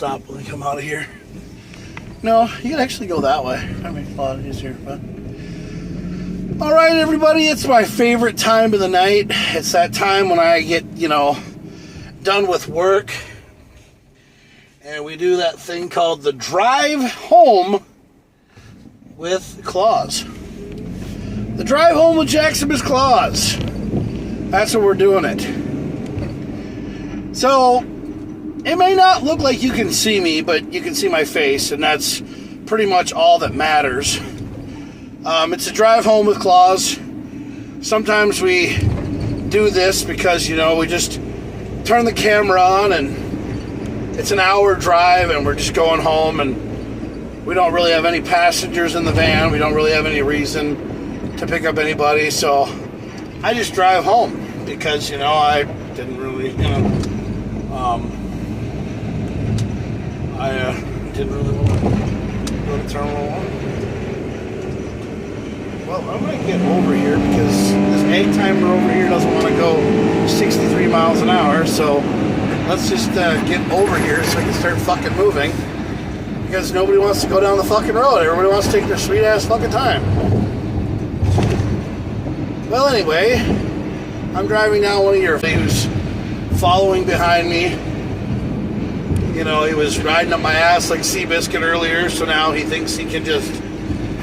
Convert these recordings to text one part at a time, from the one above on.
stop when we come out of here. No, you can actually go that way. That makes a lot easier. But all right, everybody, it's my favorite time of the night. It's that time when I get, done with work, and we do that thing called the drive home with KlauZ. The drive home with JakKlauZ. That's what we're doing it. So, it may not look like you can see me, but you can see my face, and that's pretty much all that matters. It's a drive home with KlauZ. Sometimes we do this because, we just turn the camera on and it's an hour drive and we're just going home and we don't really have any passengers in the van. We don't really have any reason to pick up anybody. So I just drive home because, I didn't really, I didn't really want to go to Terminal 1. Well, I'm going to get over here because this egg timer over here doesn't want to go 63 miles an hour. So let's just get over here so I can start fucking moving. Because nobody wants to go down the fucking road. Everybody wants to take their sweet ass fucking time. Well, anyway, I'm driving down one of your who's following behind me. He was riding up my ass like Seabiscuit earlier, so now he thinks he can just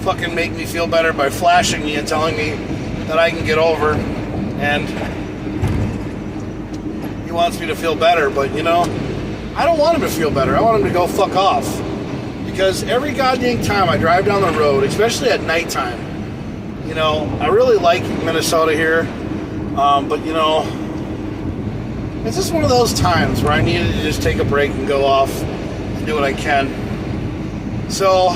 fucking make me feel better by flashing me and telling me that I can get over, and he wants me to feel better, but I don't want him to feel better. I want him to go fuck off, because every goddamn time I drive down the road, especially at nighttime, I really like Minnesota here, but it's just one of those times where I needed to just take a break and go off and do what I can. So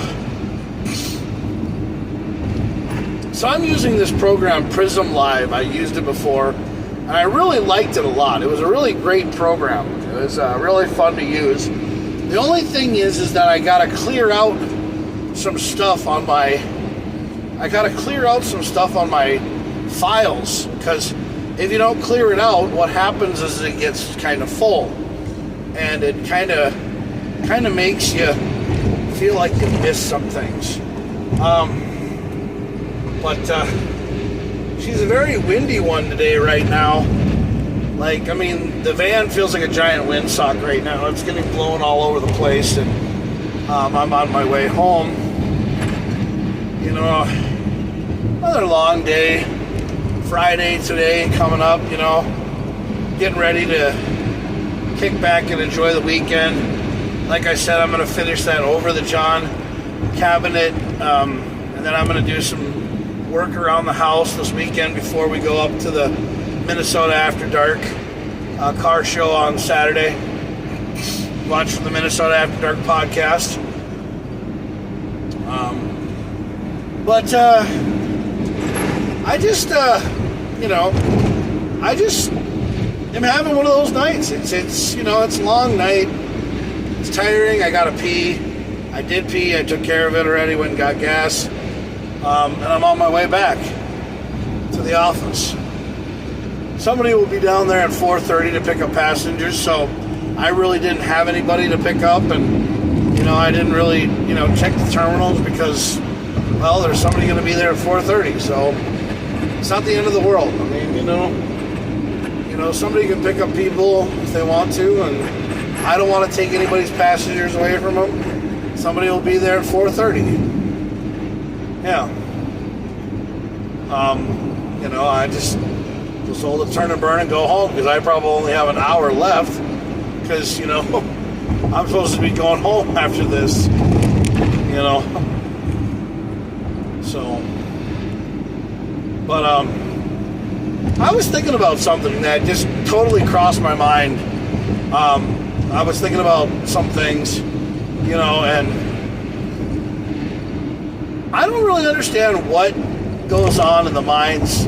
I'm using this program, Prism Live. I used it before, and I really liked it a lot. It was a really great program. It was really fun to use. The only thing is that I gotta clear out some stuff on my files, because if you don't clear it out, what happens is it gets kind of full, and it kind of makes you feel like you missed some things. But she's a very windy one today right now. The van feels like a giant windsock right now. It's getting blown all over the place, and I'm on my way home. Another long day. Friday today coming up, getting ready to kick back and enjoy the weekend. Like I said, I'm going to finish that Over the John cabinet, and then I'm going to do some work around the house this weekend before we go up to the Minnesota After Dark car show on Saturday. Watch the Minnesota After Dark podcast. But I just am having one of those nights. It's a long night. It's tiring. I gotta pee. I did pee. I took care of it already. Went and got gas. And I'm on my way back to the office. Somebody will be down there at 4:30 to pick up passengers, so I really didn't have anybody to pick up, and I didn't really check the terminals because, well, there's somebody going to be there at 4:30, so it's not the end of the world. I mean, somebody can pick up people if they want to, and I don't want to take anybody's passengers away from them. Somebody will be there at 4:30. Yeah. I just hold a turn and burn and go home because I probably only have an hour left because, I'm supposed to be going home after this, So, but, I was thinking about something that just totally crossed my mind. I was thinking about some things, and I don't really understand what goes on in the minds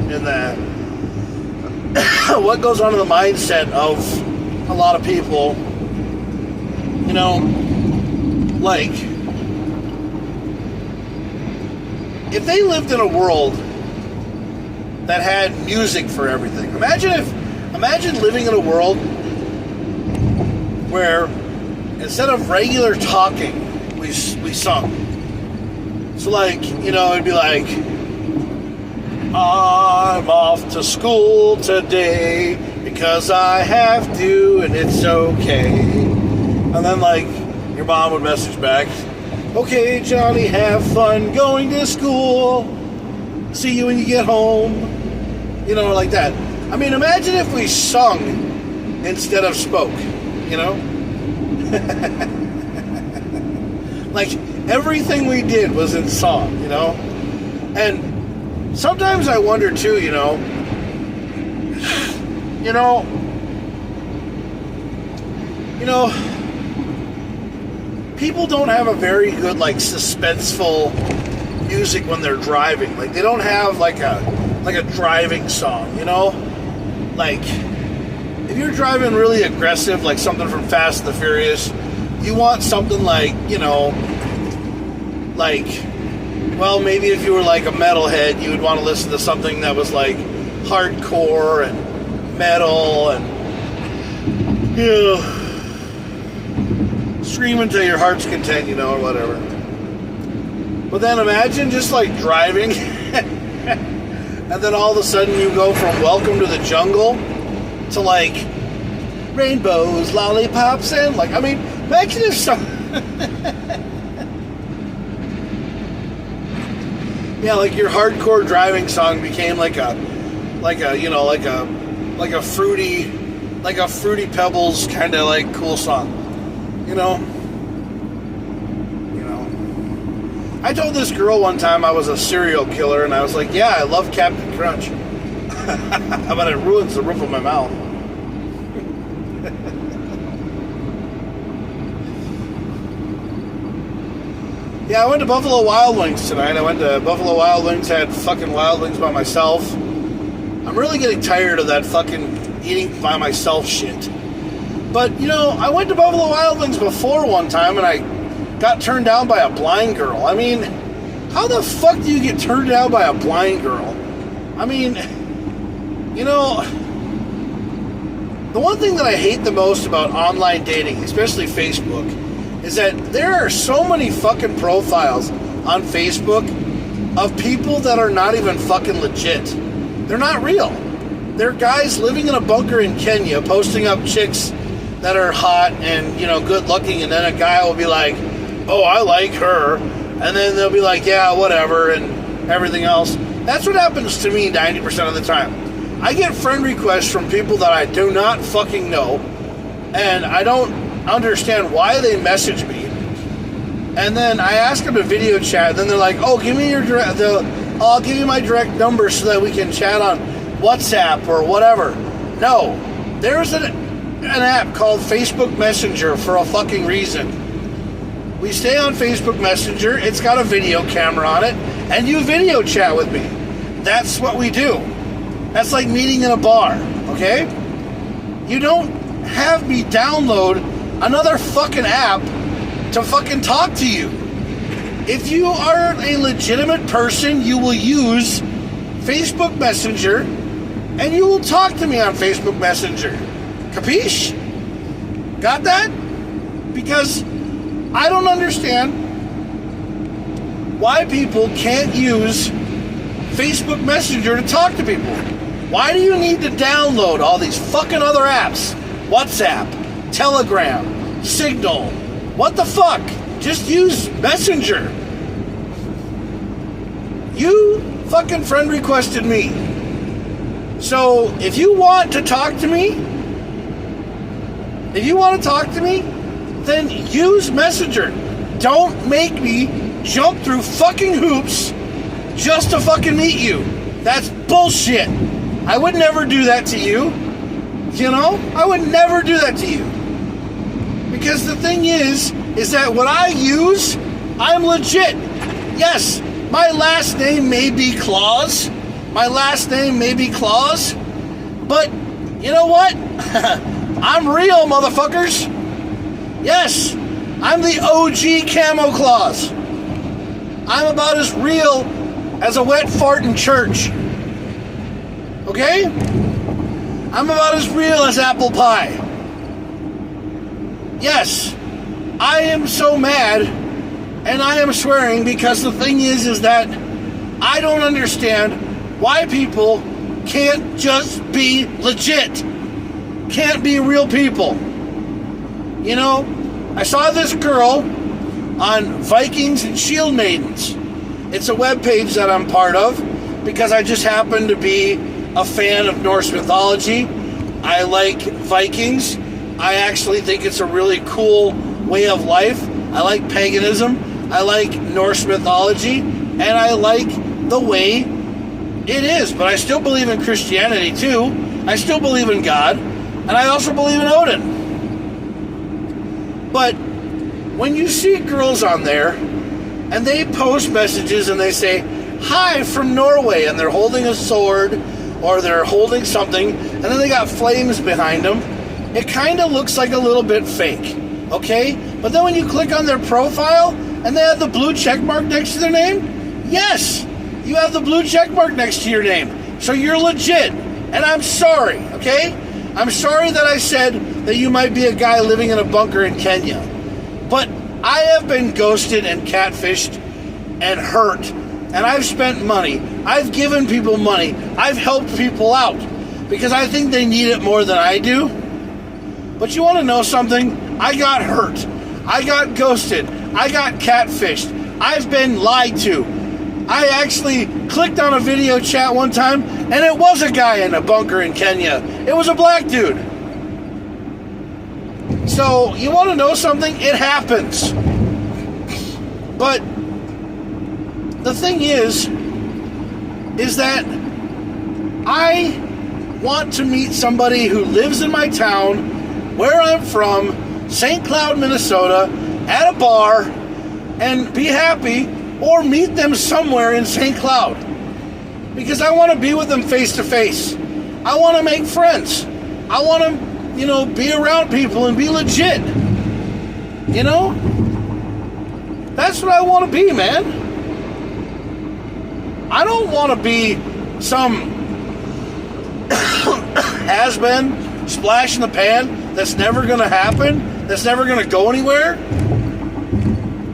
what goes on in the mindset of a lot of people. If they lived in a world that had music for everything. Imagine living in a world where instead of regular talking, we sung. So like, it'd be like, I'm off to school today because I have to and it's okay. And then like, your mom would message back, okay, Johnny, have fun going to school. See you when you get home. Like that. I mean, imagine if we sung instead of spoke, Like, everything we did was in song, And sometimes I wonder, too, people don't have a very good, like, suspenseful music when they're driving. Like, they don't have, like a driving song, Like, if you're driving really aggressive, like something from Fast and the Furious, you want something like, well, maybe if you were like a metalhead, you would want to listen to something that was like hardcore and metal and, screaming till your heart's content, or whatever. But then imagine just like driving and then all of a sudden you go from Welcome to the Jungle to like rainbows, lollipops, and like, I mean, imagine if yeah, like your hardcore driving song became like a fruity Pebbles kind of like cool song, I told this girl one time I was a serial killer, and I was like, yeah, I love Captain Crunch. But it ruins the roof of my mouth. Yeah, I went to Buffalo Wild Wings tonight. I went to Buffalo Wild Wings, had fucking Wild Wings by myself. I'm really getting tired of that fucking eating by myself shit. But, I went to Buffalo Wild Wings before one time, and I got turned down by a blind girl. I mean, how the fuck do you get turned down by a blind girl? I mean, the one thing that I hate the most about online dating, especially Facebook, is that there are so many fucking profiles on Facebook of people that are not even fucking legit. They're not real. They're guys living in a bunker in Kenya posting up chicks that are hot and, good looking, and then a guy will be like, oh, I like her, and then they'll be like, yeah, whatever, and everything else. That's what happens to me 90% of the time. I get friend requests from people that I do not fucking know, and I don't understand why they message me, and then I ask them to video chat, and then they're like, oh, give me your direct, I'll give you my direct number so that we can chat on WhatsApp or whatever. No, there's an app called Facebook Messenger for a fucking reason. We stay on Facebook Messenger, it's got a video camera on it, and you video chat with me. That's what we do. That's like meeting in a bar, okay? You don't have me download another fucking app to fucking talk to you. If you are a legitimate person, you will use Facebook Messenger, and you will talk to me on Facebook Messenger. Capiche? Got that? Because I don't understand why people can't use Facebook Messenger to talk to people. Why do you need to download all these fucking other apps? WhatsApp, Telegram, Signal. What the fuck? Just use Messenger. You fucking friend requested me. So if you want to talk to me, then use Messenger. Don't make me jump through fucking hoops just to fucking meet you. That's bullshit. I would never do that to you. I would never do that to you. Because the thing is that what I use, I'm legit. Yes, my last name may be KamoKlauZ. But you know what? I'm real, motherfuckers. Yes, I'm the OG KamoKlauZ. I'm about as real as a wet fart in church. Okay? I'm about as real as apple pie. Yes, I am so mad, and I am swearing, because the thing is that I don't understand why people can't just be legit, can't be real people. You know, I saw this girl on Vikings and Shield Maidens. It's a webpage that I'm part of because I just happen to be a fan of Norse mythology. I like Vikings. I actually think it's a really cool way of life. I like paganism. I like Norse mythology. And I like the way it is. But I still believe in Christianity too. I still believe in God. And I also believe in Odin. But when you see girls on there and they post messages and they say, "Hi from Norway," and they're holding a sword or they're holding something, and then they got flames behind them, it kind of looks like a little bit fake, okay? But then when you click on their profile and they have the blue check mark next to their name, yes, you have the blue check mark next to your name. So you're legit. And I'm sorry, okay? I'm sorry that I said that you might be a guy living in a bunker in Kenya. But I have been ghosted and catfished and hurt. And I've spent money. I've given people money. I've helped people out. Because I think they need it more than I do. But you want to know something? I got hurt. I got ghosted. I got catfished. I've been lied to. I actually clicked on a video chat one time, and it was a guy in a bunker in Kenya. It was a black dude. So, you want to know something? It happens. But the thing is that I want to meet somebody who lives in my town, where I'm from, St. Cloud, Minnesota, at a bar, and be happy, or meet them somewhere in St. Cloud. Because I want to be with them face to face. I want to make friends. I want to, be around people and be legit. That's what I want to be, man. I don't want to be some has-been, splash in the pan that's never going to happen, that's never going to go anywhere.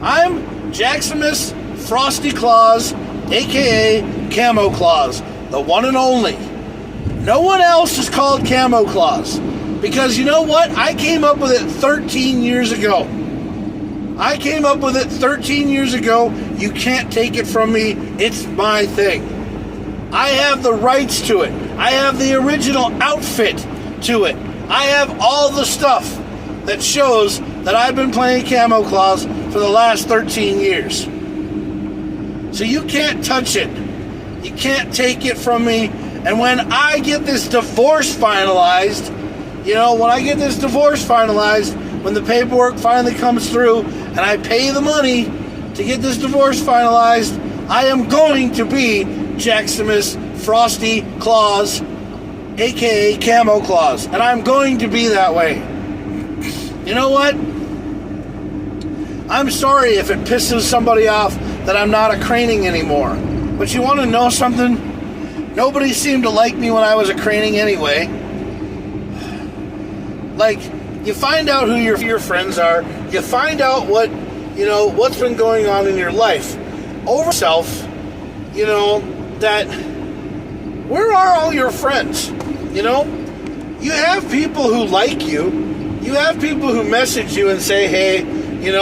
I'm JakKlauZ Frosty Claus, aka KamoKlauZ, the one and only. No one else is called KamoKlauZ. Because you know what? I came up with it 13 years ago. You can't take it from me. It's my thing. I have the rights to it. I have the original outfit to it. I have all the stuff that shows that I've been playing KamoKlauZ for the last 13 years. So you can't touch it. You can't take it from me. And when I get this divorce finalized, when the paperwork finally comes through and I pay the money to get this divorce finalized, I am going to be JakKlauZ Frosty Claus, aka KamoKlauZ. And I'm going to be that way. You know what? I'm sorry if it pisses somebody off that I'm not a craning anymore. But you want to know something? Nobody seemed to like me when I was a craning anyway. Like, you find out who your friends are. You find out what's been going on in your life. Over self, that where are all your friends? You have people who like you. You have people who message you and say, "Hey,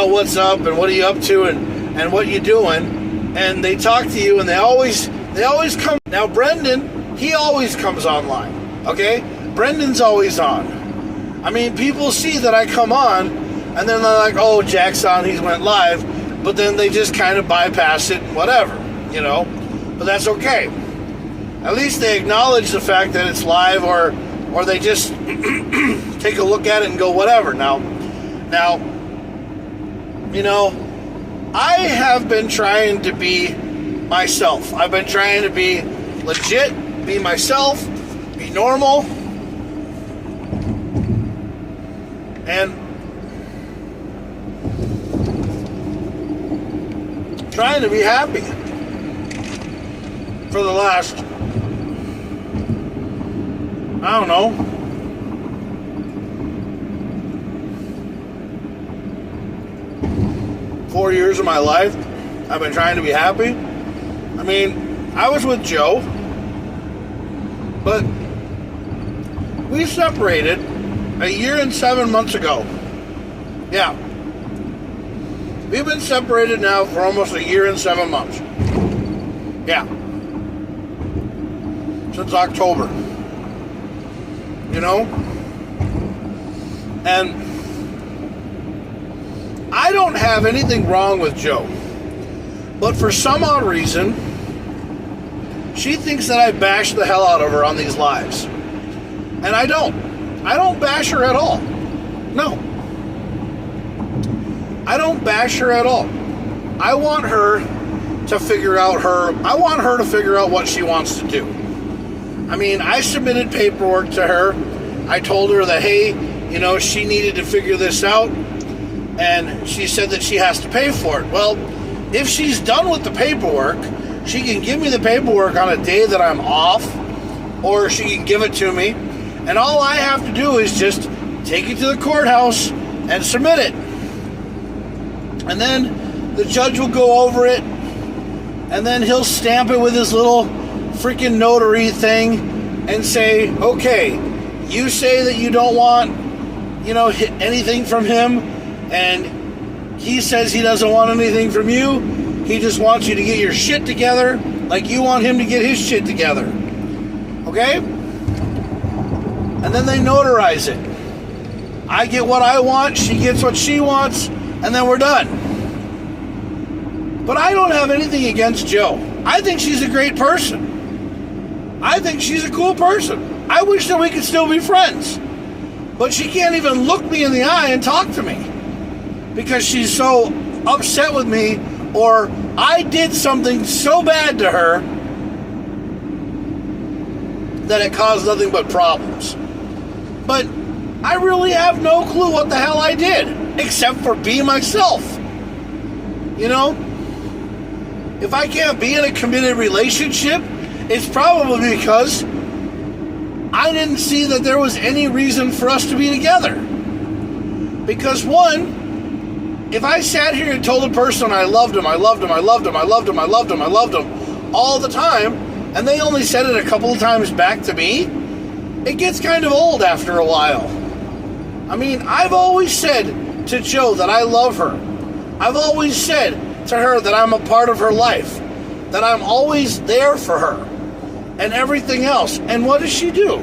what's up and what are you up to and what you doing?" And they talk to you and they always come. Now Brendan, he always comes online. Okay? Brendan's always on. I mean, people see that I come on and then they're like, "Oh, Jack's on, he went live," but then they just kind of bypass it and whatever, But that's okay. At least they acknowledge the fact that it's live, or they just take a look at it and go whatever. Now, I have been trying to be myself. I've been trying to be legit, be myself, be normal, and trying to be happy for the last, I don't know, 4 years of my life, I've been trying to be happy. I mean, I was with Joe, but we separated a year and 7 months ago. Yeah. We've been separated now for almost a year and 7 months. Yeah. Since October. You know? And I don't have anything wrong with Joe. But for some odd reason, she thinks that I bash the hell out of her on these lives. And I don't. I don't bash her at all. No. I don't bash her at all. I want her to figure out what she wants to do. I mean, I submitted paperwork to her. I told her that, hey, you know, she needed to figure this out. And she said that she has to pay for it. Well, if she's done with the paperwork, she can give me the paperwork on a day that I'm off, or she can give it to me. And all I have to do is just take it to the courthouse and submit it. And then the judge will go over it, and then he'll stamp it with his little freaking notary thing and say, okay, you say that you don't want, you know, anything from him, and he says he doesn't want anything from you. He just wants you to get your shit together like you want him to get his shit together. Okay? And then they notarize it. I get what I want, she gets what she wants, and then we're done. But I don't have anything against Joe. I think she's a great person. I think she's a cool person. I wish that we could still be friends. But she can't even look me in the eye and talk to me. Because she's so upset with me, or I did something so bad to her that it caused nothing but problems. But I really have no clue what the hell I did, except for be myself. You know? If I can't be in a committed relationship, it's probably because I didn't see that there was any reason for us to be together. Because one, if I sat here and told a person I loved him all the time, and they only said it a couple of times back to me, it gets kind of old after a while. I mean, I've always said to Joe that I love her. I've always said to her that I'm a part of her life, that I'm always there for her, and everything else. And what does she do?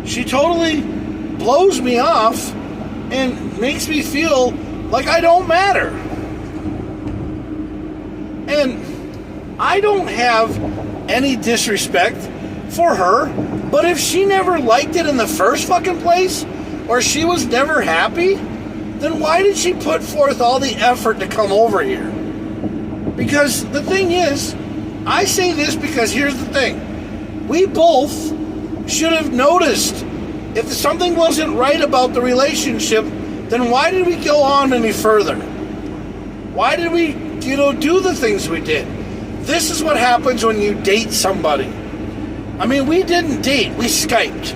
She totally blows me off and makes me feel like I don't matter. And I don't have any disrespect for her, but if she never liked it in the first fucking place, or she was never happy, then why did she put forth all the effort to come over here? Because the thing is, I say this because here's the thing. We both should have noticed if something wasn't right about the relationship, then why did we go on any further? Why did we, do the things we did? This is what happens when you date somebody. I mean, we didn't date, we Skyped.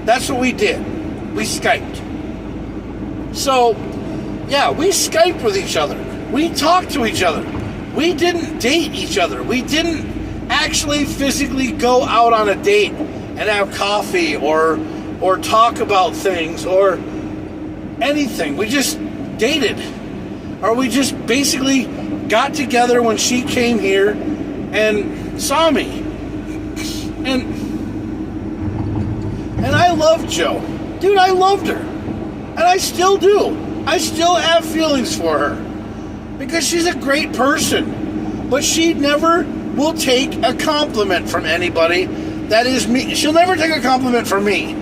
That's what we did. We Skyped. So, yeah, we Skyped with each other. We talked to each other. We didn't date each other. We didn't actually physically go out on a date and have coffee or talk about things or anything. We just dated. Or we just basically got together when she came here and saw me. And I loved Joe. Dude, I loved her. And I still do. I still have feelings for her. Because she's a great person. But she never will take a compliment from anybody that is me. She'll never take a compliment from me.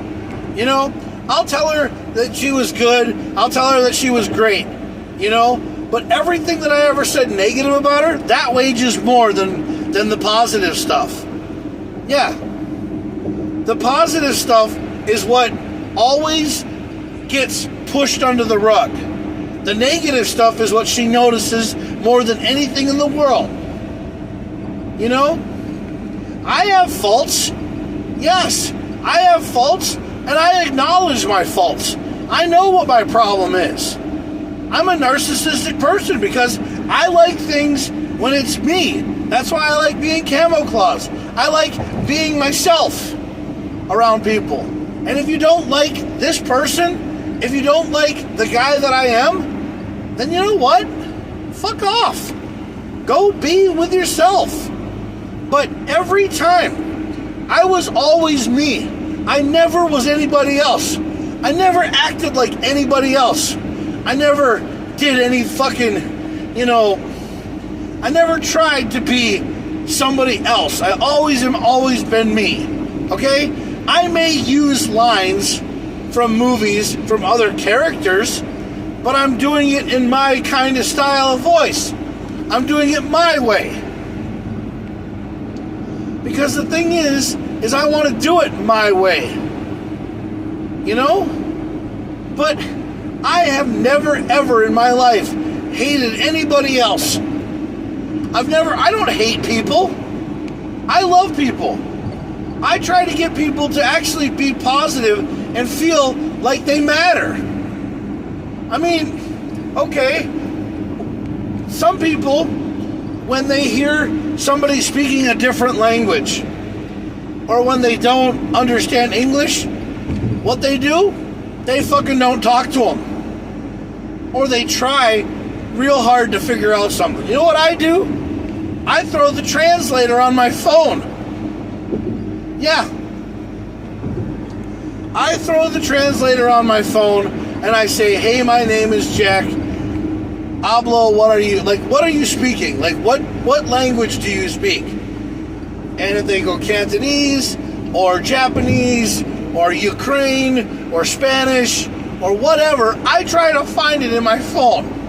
You know, I'll tell her that she was good. I'll tell her that she was great. You know, but everything that I ever said negative about her, that wages more than the positive stuff. Yeah. The positive stuff is what always gets pushed under the rug. The negative stuff is what she notices more than anything in the world. You know? I have faults. Yes, I have faults, and I acknowledge my faults. I know what my problem is. I'm a narcissistic person because I like things when it's me. That's why I like being KamoKlauZ. I like being myself around people. And if you don't like this person, if you don't like the guy that I am, then you know what? Fuck off. Go be with yourself. But every time, I was always me. I never was anybody else. I never acted like anybody else. I never did any fucking, I never tried to be somebody else. I always been me. Okay? I may use lines from movies from other characters, but I'm doing it in my kind of style of voice. I'm doing it my way. Because the thing is I want to do it my way. But I have never, ever in my life hated anybody else. I don't hate people. I love people. I try to get people to actually be positive and feel like they matter. I mean, okay, some people, when they hear somebody speaking a different language, or when they don't understand English, what they do, they fucking don't talk to them. Or they try real hard to figure out something. You know what I do? I throw the translator on my phone. Yeah. I throw the translator on my phone and I say, hey, my name is Jack. Hablo, what are you speaking? Like, what language do you speak? And if they go Cantonese, or Japanese, or Ukraine, or Spanish, or whatever, I try to find it in my phone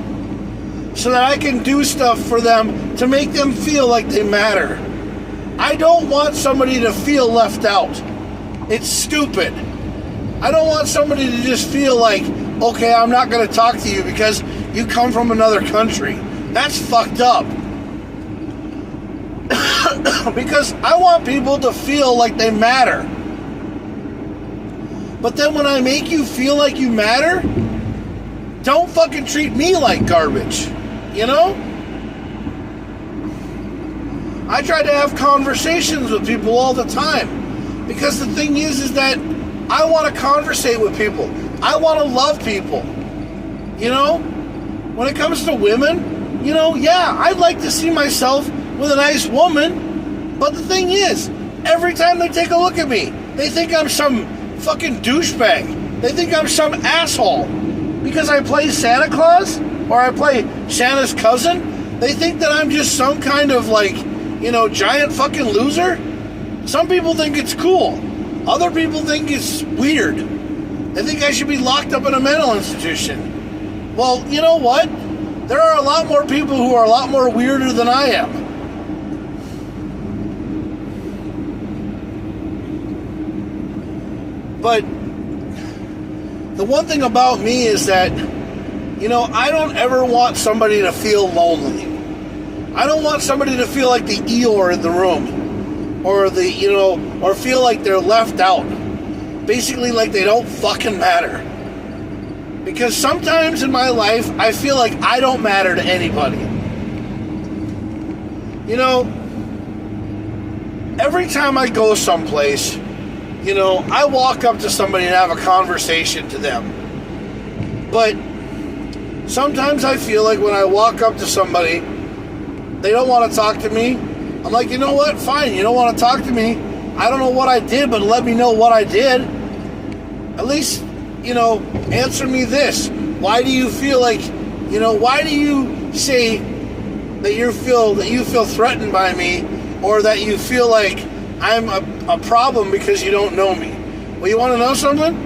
so that I can do stuff for them to make them feel like they matter. I don't want somebody to feel left out. It's stupid. I don't want somebody to just feel like, okay, I'm not going to talk to you because you come from another country. That's fucked up. Because I want people to feel like they matter. But then when I make you feel like you matter, don't fucking treat me like garbage. I try to have conversations with people all the time. Because the thing is that I want to conversate with people. I want to love people. When it comes to women, yeah, I'd like to see myself with a nice woman. But the thing is, every time they take a look at me, they think I'm some fucking douchebag. They think I'm some asshole. Because I play Santa Claus, or I play Santa's cousin, they think that I'm just some kind of giant fucking loser. Some people think it's cool. Other people think it's weird. They think I should be locked up in a mental institution. Well, you know what? There are a lot more people who are a lot more weirder than I am. But the one thing about me is that, I don't ever want somebody to feel lonely. I don't want somebody to feel like the Eeyore in the room. Or or feel like they're left out. Basically like they don't fucking matter. Because sometimes in my life, I feel like I don't matter to anybody. Every time I go someplace, I walk up to somebody and have a conversation to them. But sometimes I feel like when I walk up to somebody, they don't want to talk to me. I'm like, you know what? Fine, you don't want to talk to me. I don't know what I did, but let me know what I did. At least, answer me this. Why do you feel like, why do you say that you feel threatened by me, or that you feel like I'm a problem because you don't know me? Well, you want to know something?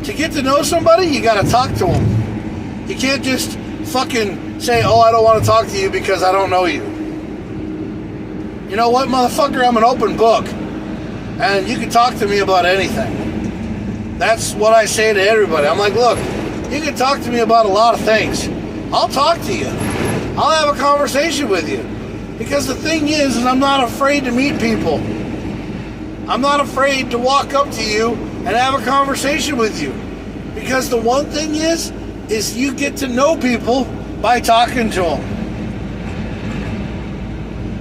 To get to know somebody, you got to talk to them. You can't just fucking say, oh, I don't want to talk to you because I don't know you. You know what, motherfucker? I'm an open book. And you can talk to me about anything. That's what I say to everybody. I'm like, look, you can talk to me about a lot of things. I'll talk to you. I'll have a conversation with you. Because the thing is I'm not afraid to meet people. I'm not afraid to walk up to you and have a conversation with you. Because the one thing is is you get to know people by talking to them.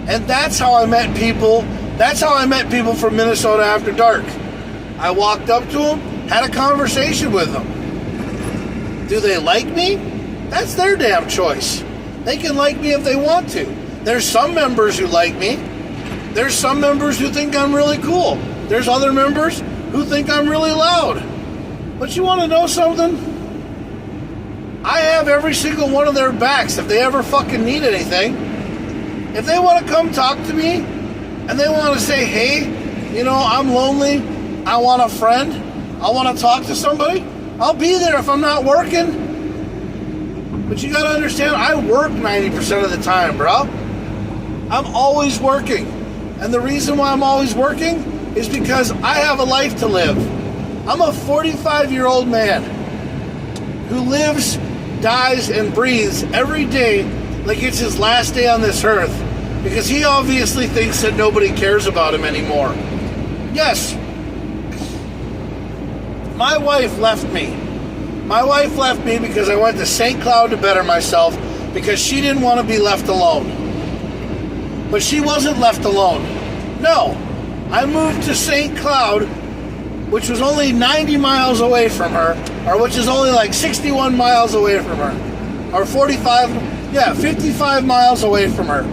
And that's how I met people. That's how I met people from Minnesota After Dark. I walked up to them, had a conversation with them. Do they like me? That's their damn choice. They can like me if they want to. There's some members who like me. There's some members who think I'm really cool. There's other members who think I'm really loud. But you want to know something? I have every single one of their backs if they ever fucking need anything. If they want to come talk to me and they want to say, hey, you know, I'm lonely, I want a friend, I want to talk to somebody, I'll be there if I'm not working. But you got to understand, I work 90% of the time, bro. I'm always working. And the reason why I'm always working is because I have a life to live. I'm a 45-year-old man who lives, dies, and breathes every day like it's his last day on this earth, because he obviously thinks that nobody cares about him anymore. Yes. My wife left me. My wife left me because I went to St. Cloud to better myself, because she didn't want to be left alone. But she wasn't left alone. No. I moved to St. Cloud, which was only 90 miles away from her, or which is only like 61 miles away from her, or 55 miles away from her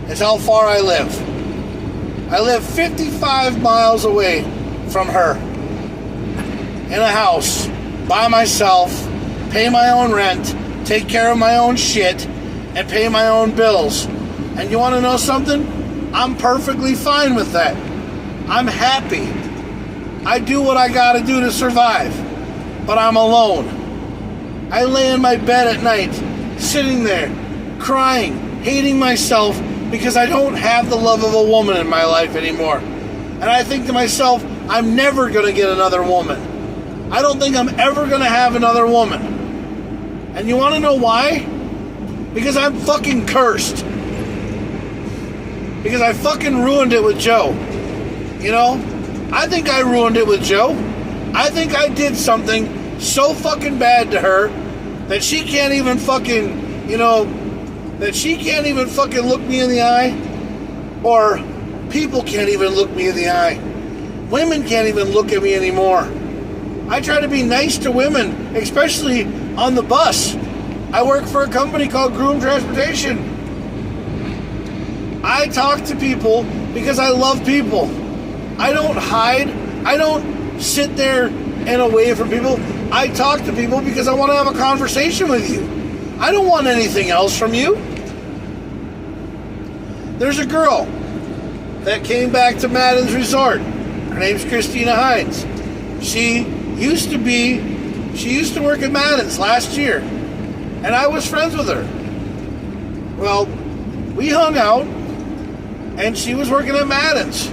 is how far I live. I live 55 miles away from her in a house by myself, pay my own rent, take care of my own shit, and pay my own bills. And you want to know something? I'm perfectly fine with that. I'm happy. I do what I gotta do to survive, but I'm alone. I lay in my bed at night, sitting there, crying, hating myself because I don't have the love of a woman in my life anymore. And I think to myself, I'm never gonna get another woman. I don't think I'm ever gonna have another woman. And you wanna know why? Because I'm fucking cursed. Because I fucking ruined it with Joe. You know? I think I ruined it with Joe. I think I did something so fucking bad to her that she can't even fucking, you know, that she can't even fucking look me in the eye. Or people can't even look me in the eye. Women can't even look at me anymore. I try to be nice to women, especially on the bus. I work for a company called Groom Transportation. I talk to people because I love people. I don't hide. I don't sit there and away from people. I talk to people because I want to have a conversation with you. I don't want anything else from you. There's a girl that came back to Madden's Resort. Her name's Christina Hines. She used to work at Madden's last year. And I was friends with her. Well, we hung out, and she was working at Madden's.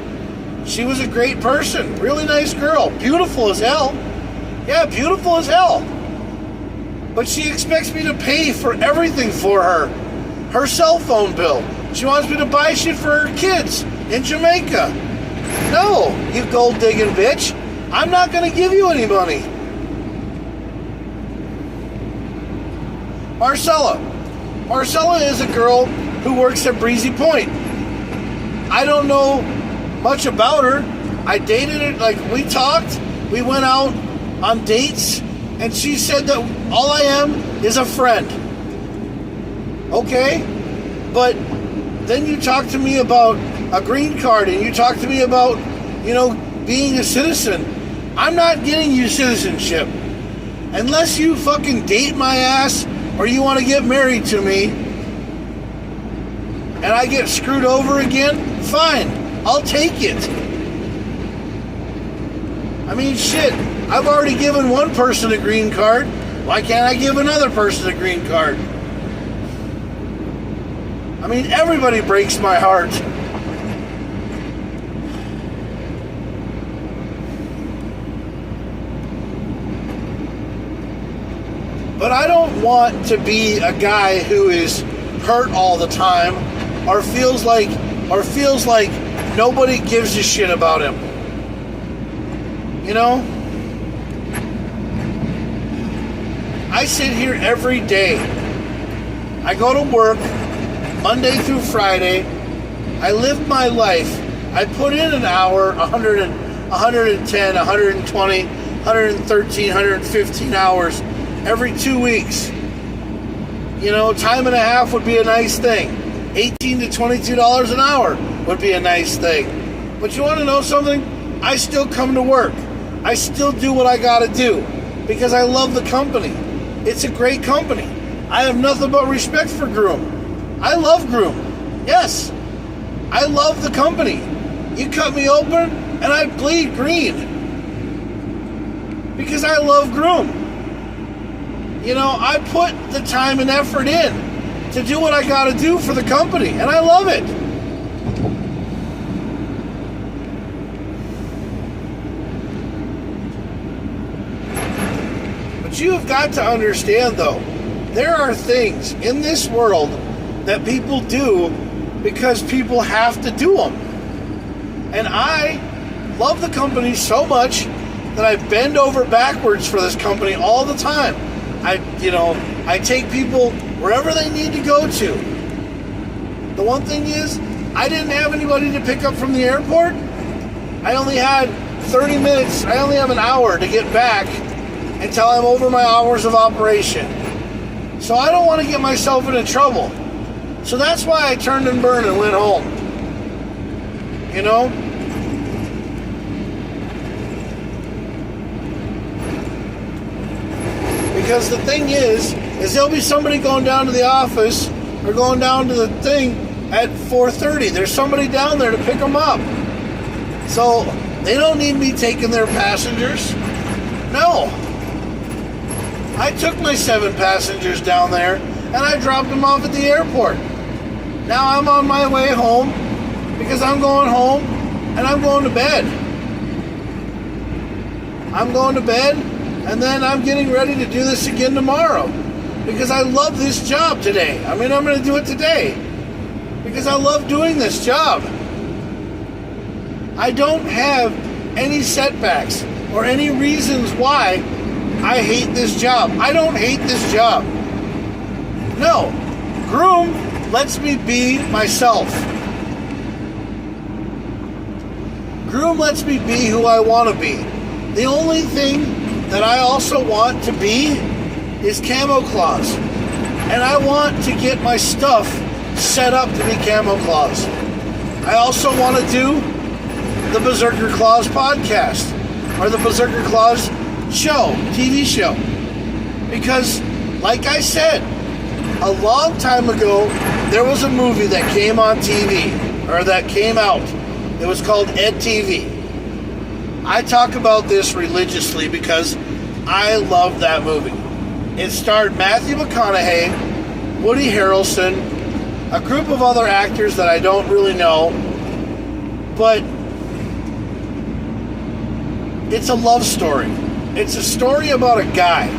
She was a great person, really nice girl, beautiful as hell. Yeah, beautiful as hell. But she expects me to pay for everything for her. Her cell phone bill. She wants me to buy shit for her kids in Jamaica. No, you gold digging bitch. I'm not going to give you any money. Marcella. Marcella is a girl who works at Breezy Point. I don't know much about her. I dated her, like we talked, we went out on dates, and she said that all I am is a friend. Okay? But then you talk to me about a green card, and you talk to me about, you know, being a citizen. I'm not getting you citizenship. Unless you fucking date my ass, or you want to get married to me, and I get screwed over again, fine. I'll take it. I mean, shit. I've already given one person a green card. Why can't I give another person a green card? I mean, everybody breaks my heart. But I don't want to be a guy who is hurt all the time, or feels like nobody gives a shit about him. You know? I sit here every day. I go to work Monday through Friday. I live my life. I put in an hour, 110, 120, 113, 115 hours every 2 weeks. Time and a half would be a nice thing. $18 to $22 an hour would be a nice thing. But you want to know something? I still come to work. I still do what I got to do because I love the company. It's a great company. I have nothing but respect for Groom. I love Groom. Yes, I love the company. You cut me open and I bleed green because I love Groom. I put the time and effort in to do what I got to do for the company, and I love it. But you have got to understand, though, there are things in this world that people do because people have to do them. And I love the company so much that I bend over backwards for this company all the time. I take people wherever they need to go to. The one thing is, I didn't have anybody to pick up from the airport. I only had 30 minutes. I only have an hour to get back until I'm over my hours of operation. So I don't want to get myself into trouble. So that's why I turned and burned and went home. Because the thing is there'll be somebody going down to the office or going down to the thing at 4:30. There's somebody down there to pick them up. So they don't need me taking their passengers. No. I took my 7 passengers down there and I dropped them off at the airport. Now I'm on my way home because I'm going home and I'm going to bed. I'm going to bed. And then I'm getting ready to do this again tomorrow because I love this job today. I'm going to do it today because I love doing this job. I don't have any setbacks or any reasons why I hate this job. I don't hate this job. No. Groom lets me be myself. Groom lets me be who I want to be. The only thing that I also want to be is KamoKlauZ. And I want to get my stuff set up to be KamoKlauZ. I also want to do the JakKlauZ podcast or the JakKlauZ show, TV show. Because, like I said, a long time ago, there was a movie that came on TV, or that came out. It was called Ed TV. I talk about this religiously because I love that movie. It starred Matthew McConaughey, Woody Harrelson, a group of other actors that I don't really know, but it's a love story. It's a story about a guy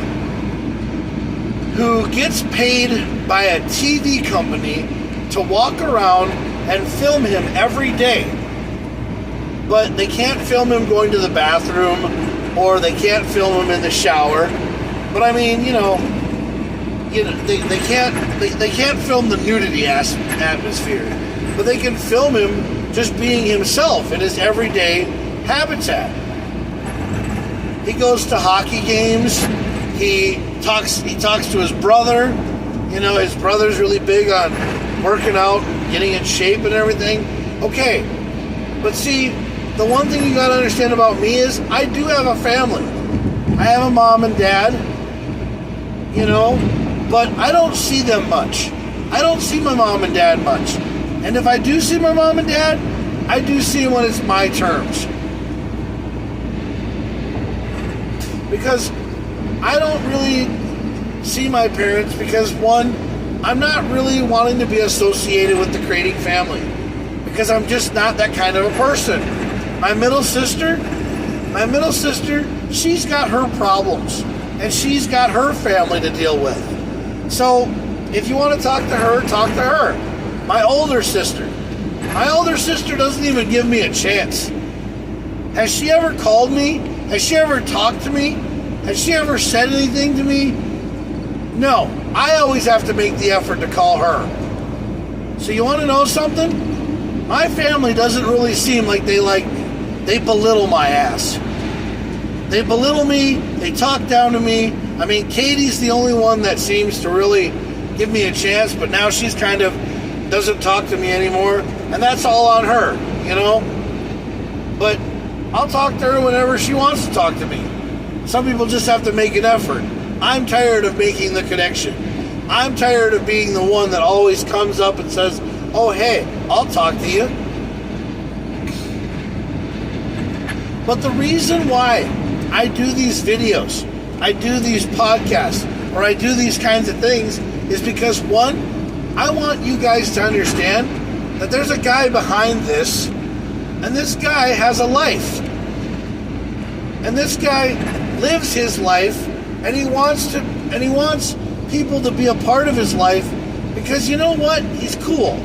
who gets paid by a TV company to walk around and film him every day. But they can't film him going to the bathroom, or they can't film him in the shower. But they can't film the nudity atmosphere. But they can film him just being himself in his everyday habitat. He goes to hockey games. He talks to his brother. His brother's really big on working out, getting in shape and everything. Okay, but see, the one thing you gotta understand about me is I do have a family. I have a mom and dad, but I don't see them much. I don't see my mom and dad much. And if I do see my mom and dad, I do see them when it's my terms. Because I don't really see my parents because, one, I'm not really wanting to be associated with the creating family because I'm just not that kind of a person. My middle sister, she's got her problems and she's got her family to deal with. So if you want to talk to her, talk to her. My older sister doesn't even give me a chance. Has she ever called me? Has she ever talked to me? Has she ever said anything to me? No, I always have to make the effort to call her. So you want to know something? My family doesn't really seem like they like me. They belittle my ass. They belittle me. They talk down to me. I mean, Katie's the only one that seems to really give me a chance, but now she's kind of doesn't talk to me anymore, and that's all on her, you know? But I'll talk to her whenever she wants to talk to me. Some people just have to make an effort. I'm tired of making the connection. I'm tired of being the one that always comes up and says, oh, hey, I'll talk to you. But the reason why I do these videos, I do these podcasts, or I do these kinds of things is because, one, I want you guys to understand that there's a guy behind this, and this guy has a life. And this guy lives his life, and he wants people to be a part of his life because, you know what? He's cool.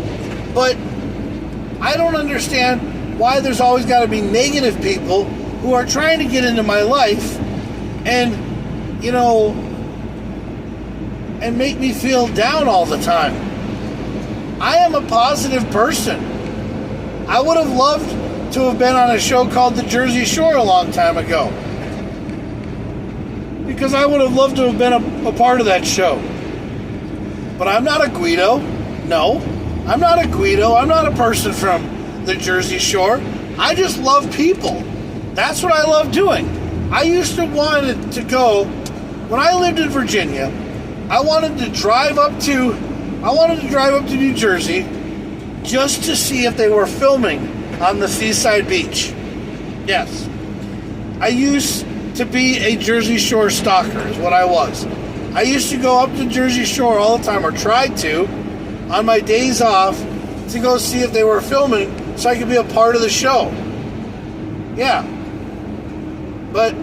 But I don't understand why there's always got to be negative people who are trying to get into my life and, you know, and make me feel down all the time. I am a positive person. I would have loved to have been on a show called The Jersey Shore a long time ago, because I would have loved to have been a part of that show. But I'm not a Guido. No, I'm not a Guido. I'm not a person from the Jersey Shore. I just love people. That's what I love doing. I used to want to go, when I lived in Virginia, I wanted to drive up to New Jersey just to see if they were filming on the seaside beach. Yes. I used to be a Jersey Shore stalker is what I was. I used to go up to Jersey Shore all the time, or tried to, on my days off, to go see if they were filming so I could be a part of the show. Yeah. But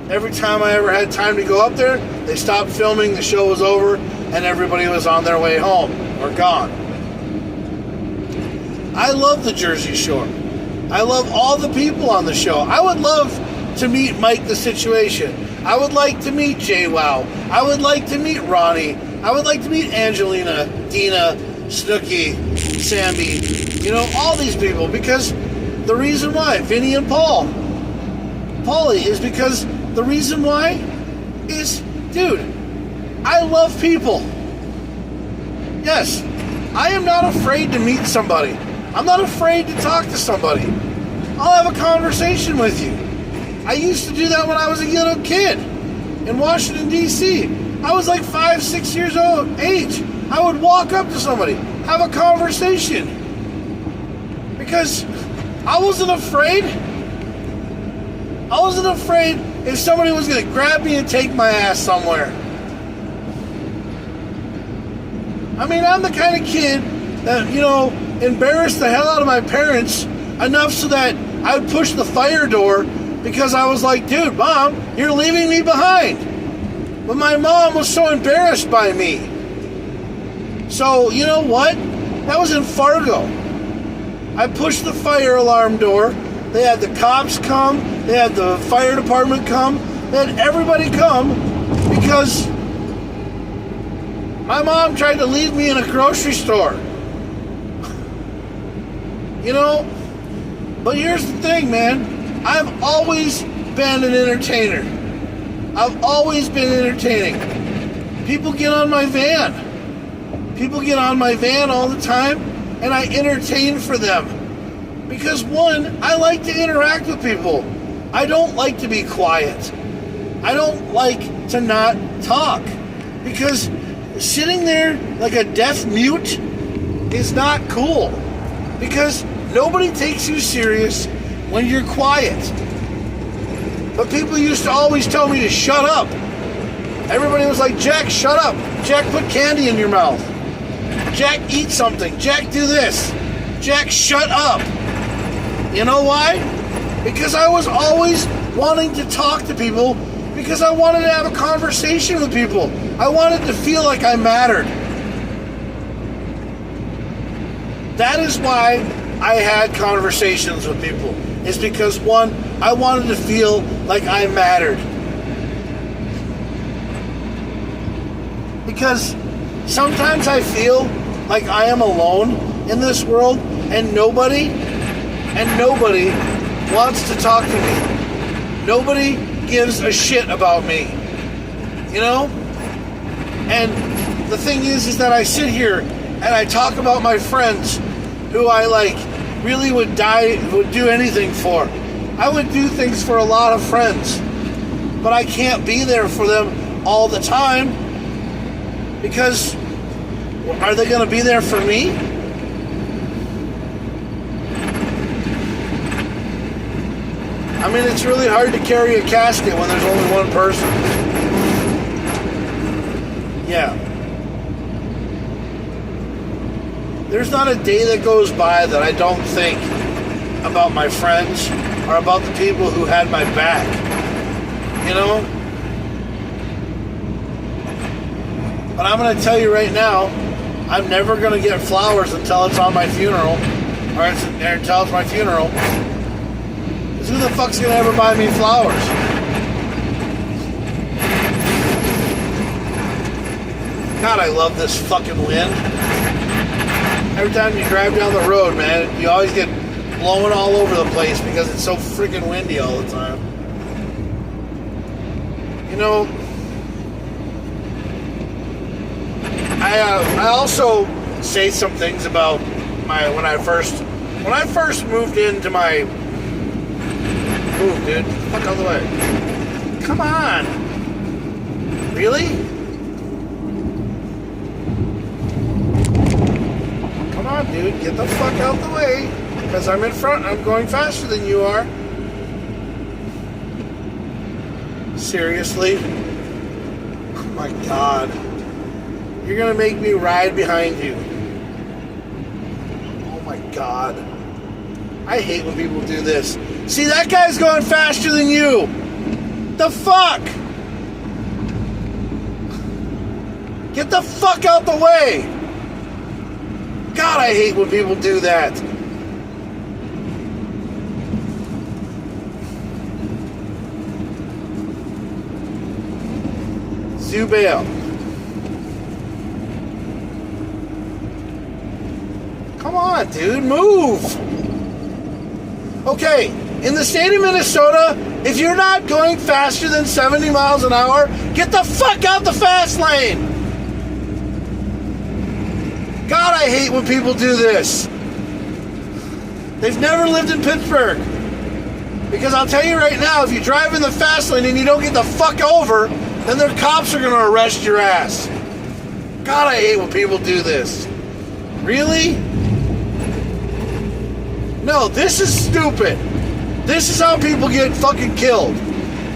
every time I ever had time to go up there, they stopped filming, the show was over, and everybody was on their way home or gone. I love the Jersey Shore. I love all the people on the show. I would love to meet Mike the Situation. I would like to meet JWoww. I would like to meet Ronnie. I would like to meet Angelina, Dina, Snooki, Sammy, you know, all these people, because the reason why, Vinny and Paulie, is because the reason why is, dude, I love people. Yes, I am not afraid to meet somebody. I'm not afraid to talk to somebody. I'll have a conversation with you. I used to do that when I was a little kid in Washington, D.C. I was like 5, 6 years old age. I would walk up to somebody, have a conversation, because I wasn't afraid. I wasn't afraid if somebody was going to grab me and take my ass somewhere. I mean, I'm the kind of kid that, you know, embarrassed the hell out of my parents enough so that I would push the fire door because I was like, dude, Mom, you're leaving me behind. But my mom was so embarrassed by me. So, you know what? That was in Fargo. I pushed the fire alarm door. They had the cops come. They had the fire department come. They had everybody come because my mom tried to leave me in a grocery store. You know? But here's the thing, man. I've always been an entertainer. I've always been entertaining. People get on my van. People get on my van all the time, and I entertain for them. Because, one, I like to interact with people. I don't like to be quiet. I don't like to not talk. Because sitting there like a deaf mute is not cool. Because nobody takes you serious when you're quiet. But people used to always tell me to shut up. Everybody was like, Jack, shut up. Jack, put candy in your mouth. Jack, eat something. Jack, do this. Jack, shut up. You know why? Because I was always wanting to talk to people, because I wanted to have a conversation with people. I wanted to feel like I mattered. That is why I had conversations with people. It's because, one, I wanted to feel like I mattered. Because sometimes I feel like I am alone in this world, and nobody wants to talk to me. Nobody gives a shit about me. You know? And the thing is that I sit here and I talk about my friends who I like really would do anything for. I would do things for a lot of friends, but I can't be there for them all the time because are they going to be there for me? I mean, it's really hard to carry a casket when there's only one person. Yeah. There's not a day that goes by that I don't think about my friends or about the people who had my back. You know? But I'm going to tell you right now, I'm never going to get flowers until it's on my funeral. Or until it's my funeral. Because who the fuck's going to ever buy me flowers? God, I love this fucking wind. Every time you drive down the road, man, you always get blowing all over the place because it's so freaking windy all the time. You know, I also say some things about when I first moved into my move, dude. Fuck out of the way. Come on. Really? Come on, dude. Get the fuck out the way. Because I'm in front. I'm going faster than you are. Seriously? Oh my God. You're going to make me ride behind you. Oh my God. I hate when people do this. See, that guy's going faster than you. The fuck? Get the fuck out the way. God, I hate when people do that. Zubail. Come on, dude, move. Okay, in the state of Minnesota, if you're not going faster than 70 miles an hour, get the fuck out the fast lane. God, I hate when people do this. They've never lived in Pittsburgh. Because I'll tell you right now, if you drive in the fast lane and you don't get the fuck over, then their cops are going to arrest your ass. God, I hate when people do this. Really? No, this is stupid. This is how people get fucking killed.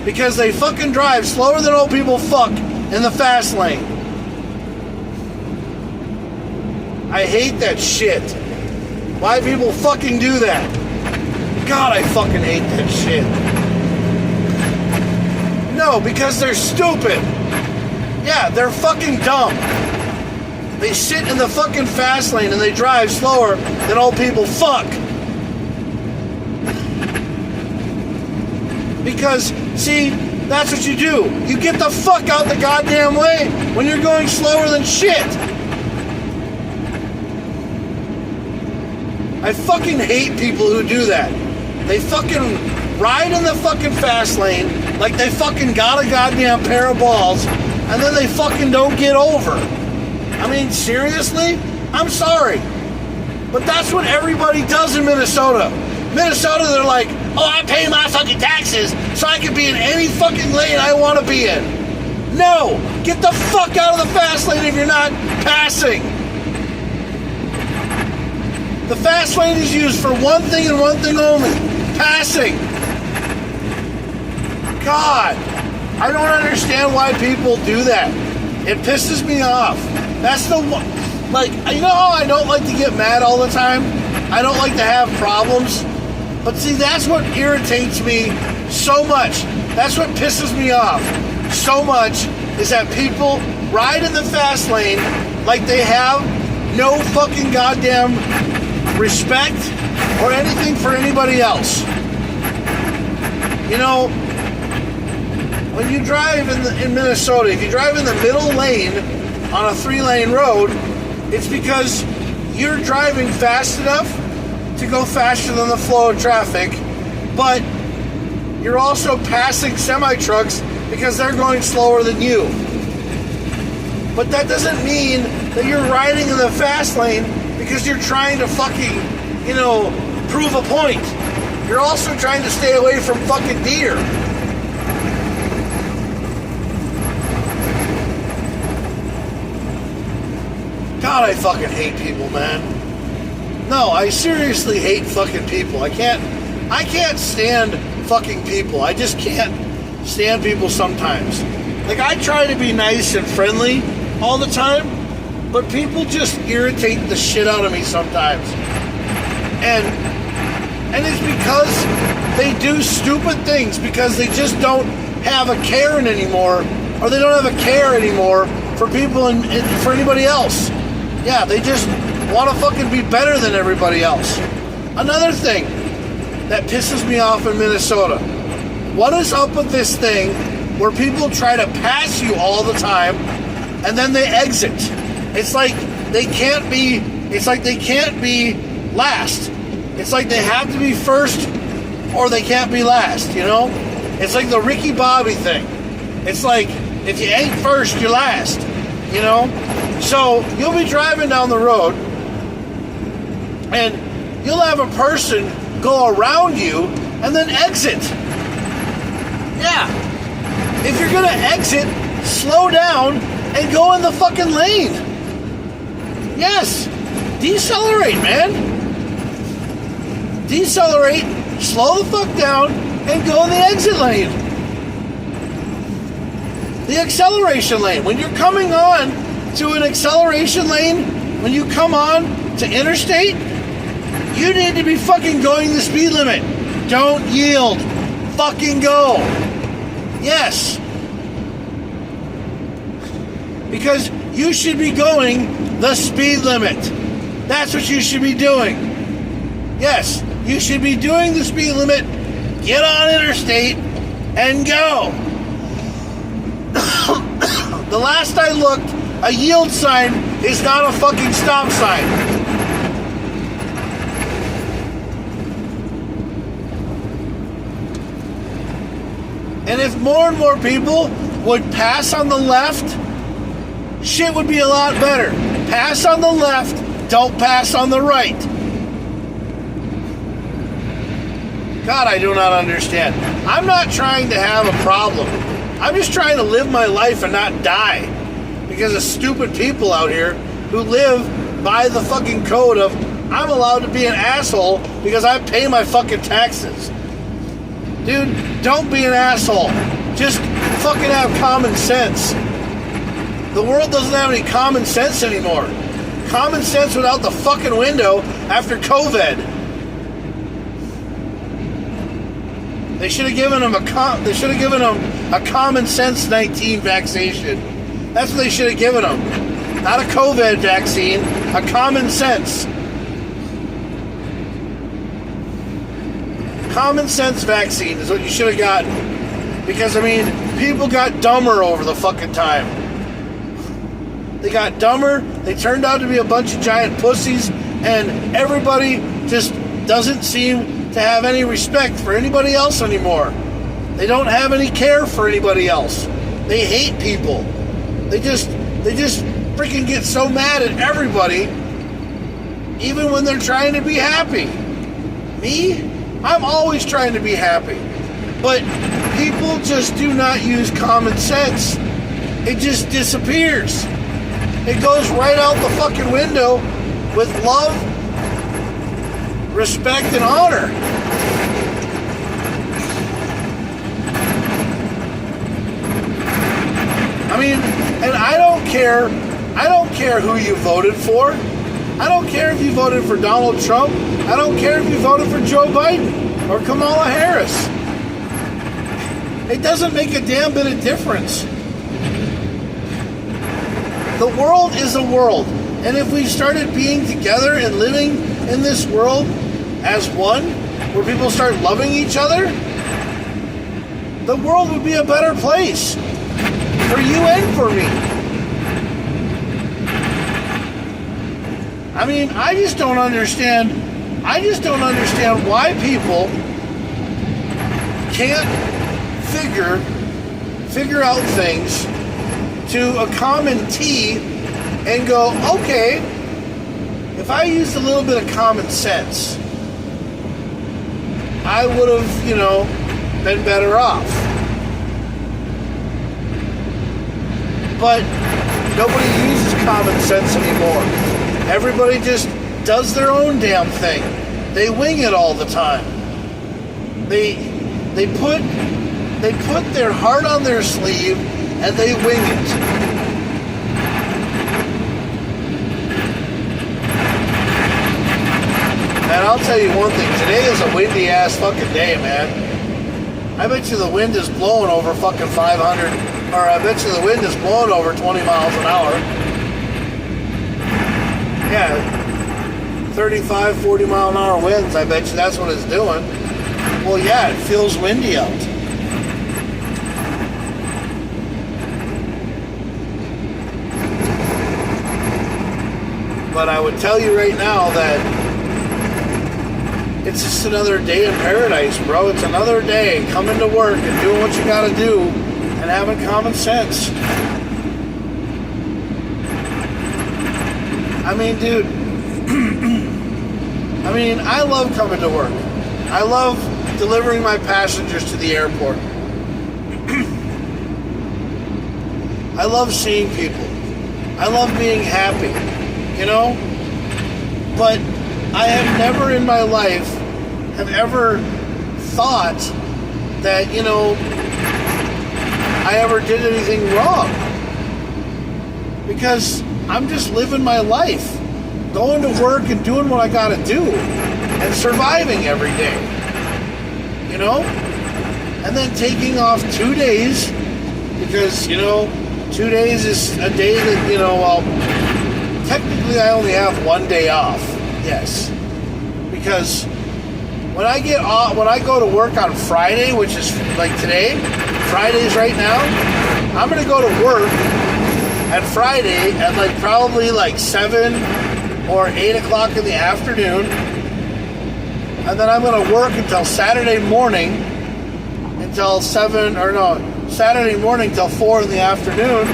Because they fucking drive slower than old people fuck in the fast lane. I hate that shit. Why people fucking do that? God, I fucking hate that shit. No, because they're stupid. Yeah, they're fucking dumb. They sit in the fucking fast lane and they drive slower than old people fuck. Because, see, that's what you do. You get the fuck out the goddamn way when you're going slower than shit. I fucking hate people who do that. They fucking ride in the fucking fast lane like they fucking got a goddamn pair of balls, and then they fucking don't get over. I mean, seriously? I'm sorry. But that's what everybody does in Minnesota. Minnesota, they're like, oh, I pay my fucking taxes so I can be in any fucking lane I want to be in. No! Get the fuck out of the fast lane if you're not passing. The fast lane is used for one thing and one thing only. Passing. God. I don't understand why people do that. It pisses me off. That's the one. Like, you know how I don't like to get mad all the time? I don't like to have problems. But see, that's what irritates me so much. That's what pisses me off so much is that people ride in the fast lane like they have no fucking goddamn respect or anything for anybody else. You know, when you drive in Minnesota, if you drive in the middle lane on a 3-lane road, it's because you're driving fast enough to go faster than the flow of traffic, but you're also passing semi-trucks because they're going slower than you. But that doesn't mean that you're riding in the fast lane because you're trying to fucking, prove a point. You're also trying to stay away from fucking deer. God, I fucking hate people, man. No, I seriously hate fucking people. I can't stand fucking people. I just can't stand people sometimes. Like, I try to be nice and friendly all the time, but people just irritate the shit out of me sometimes. And it's because they do stupid things, because they just don't have a Karen anymore, or they don't have a care anymore for people and for anybody else. Yeah, they just want to fucking be better than everybody else. Another thing that pisses me off in Minnesota. What is up with this thing where people try to pass you all the time and then they exit? It's like they can't be last. It's like they have to be first or they can't be last, It's like the Ricky Bobby thing. It's like, if you ain't first, you're last, So you'll be driving down the road and you'll have a person go around you and then exit. Yeah. If you're gonna exit, slow down and go in the fucking lane. Yes. Decelerate, man. Decelerate, slow the fuck down, and go in the exit lane. The acceleration lane. When you're coming on to an acceleration lane, when you come on to interstate, you need to be fucking going the speed limit. Don't yield. Fucking go. Yes. Because you should be going the speed limit. That's what you should be doing. Yes, you should be doing the speed limit, get on interstate, and go. The last I looked, a yield sign is not a fucking stop sign. And if more and more people would pass on the left, shit would be a lot better. Pass on the left, don't pass on the right. God, I do not understand. I'm not trying to have a problem. I'm just trying to live my life and not die because of stupid people out here who live by the fucking code of I'm allowed to be an asshole because I pay my fucking taxes. Dude, don't be an asshole. Just fucking have common sense. The world doesn't have any common sense anymore. Common sense went out the fucking window after COVID. They should have given them a common sense 19 vaccination. That's what they should have given them. Not a COVID vaccine, a common sense. Common sense vaccine is what you should have gotten. Because, people got dumber over the fucking time. They got dumber, they turned out to be a bunch of giant pussies, and everybody just doesn't seem to have any respect for anybody else anymore. They don't have any care for anybody else. They hate people. They just freaking get so mad at everybody, even when they're trying to be happy. Me? I'm always trying to be happy. But people just do not use common sense. It just disappears. It goes right out the fucking window with love, respect, and honor. And I don't care who you voted for. I don't care if you voted for Donald Trump. I don't care if you voted for Joe Biden or Kamala Harris. It doesn't make a damn bit of difference. The world is a world. And if we started being together and living in this world as one, where people start loving each other, the world would be a better place. For you and for me. I mean, I just don't understand why people can't figure out things to a common T and go, okay, if I used a little bit of common sense, I would have, been better off. But nobody uses common sense anymore. Everybody just does their own damn thing. They wing it all the time. They put their heart on their sleeve and they wing it. And I'll tell you one thing, today is a windy ass fucking day, man. I bet you the wind is blowing over fucking 500, or I bet you the wind is blowing over 20 miles an hour. Yeah, 35, 40 mile an hour winds, I bet you that's what it's doing. Well, yeah, it feels windy out. But I would tell you right now that it's just another day in paradise, bro. It's another day coming to work and doing what you gotta do and having common sense. I mean, dude, I love coming to work. I love delivering my passengers to the airport. I love seeing people. I love being happy, But I have never in my life have ever thought that, I ever did anything wrong. Because I'm just living my life, going to work and doing what I gotta do, and surviving every day, And then taking off 2 days, because, 2 days is a day that, technically I only have 1 day off, yes. Because when I go to work on Friday, which is like today, Fridays right now, I'm gonna go to work at Friday at probably 7 or 8 o'clock in the afternoon, and then I'm gonna work until Saturday morning till 4 in the afternoon.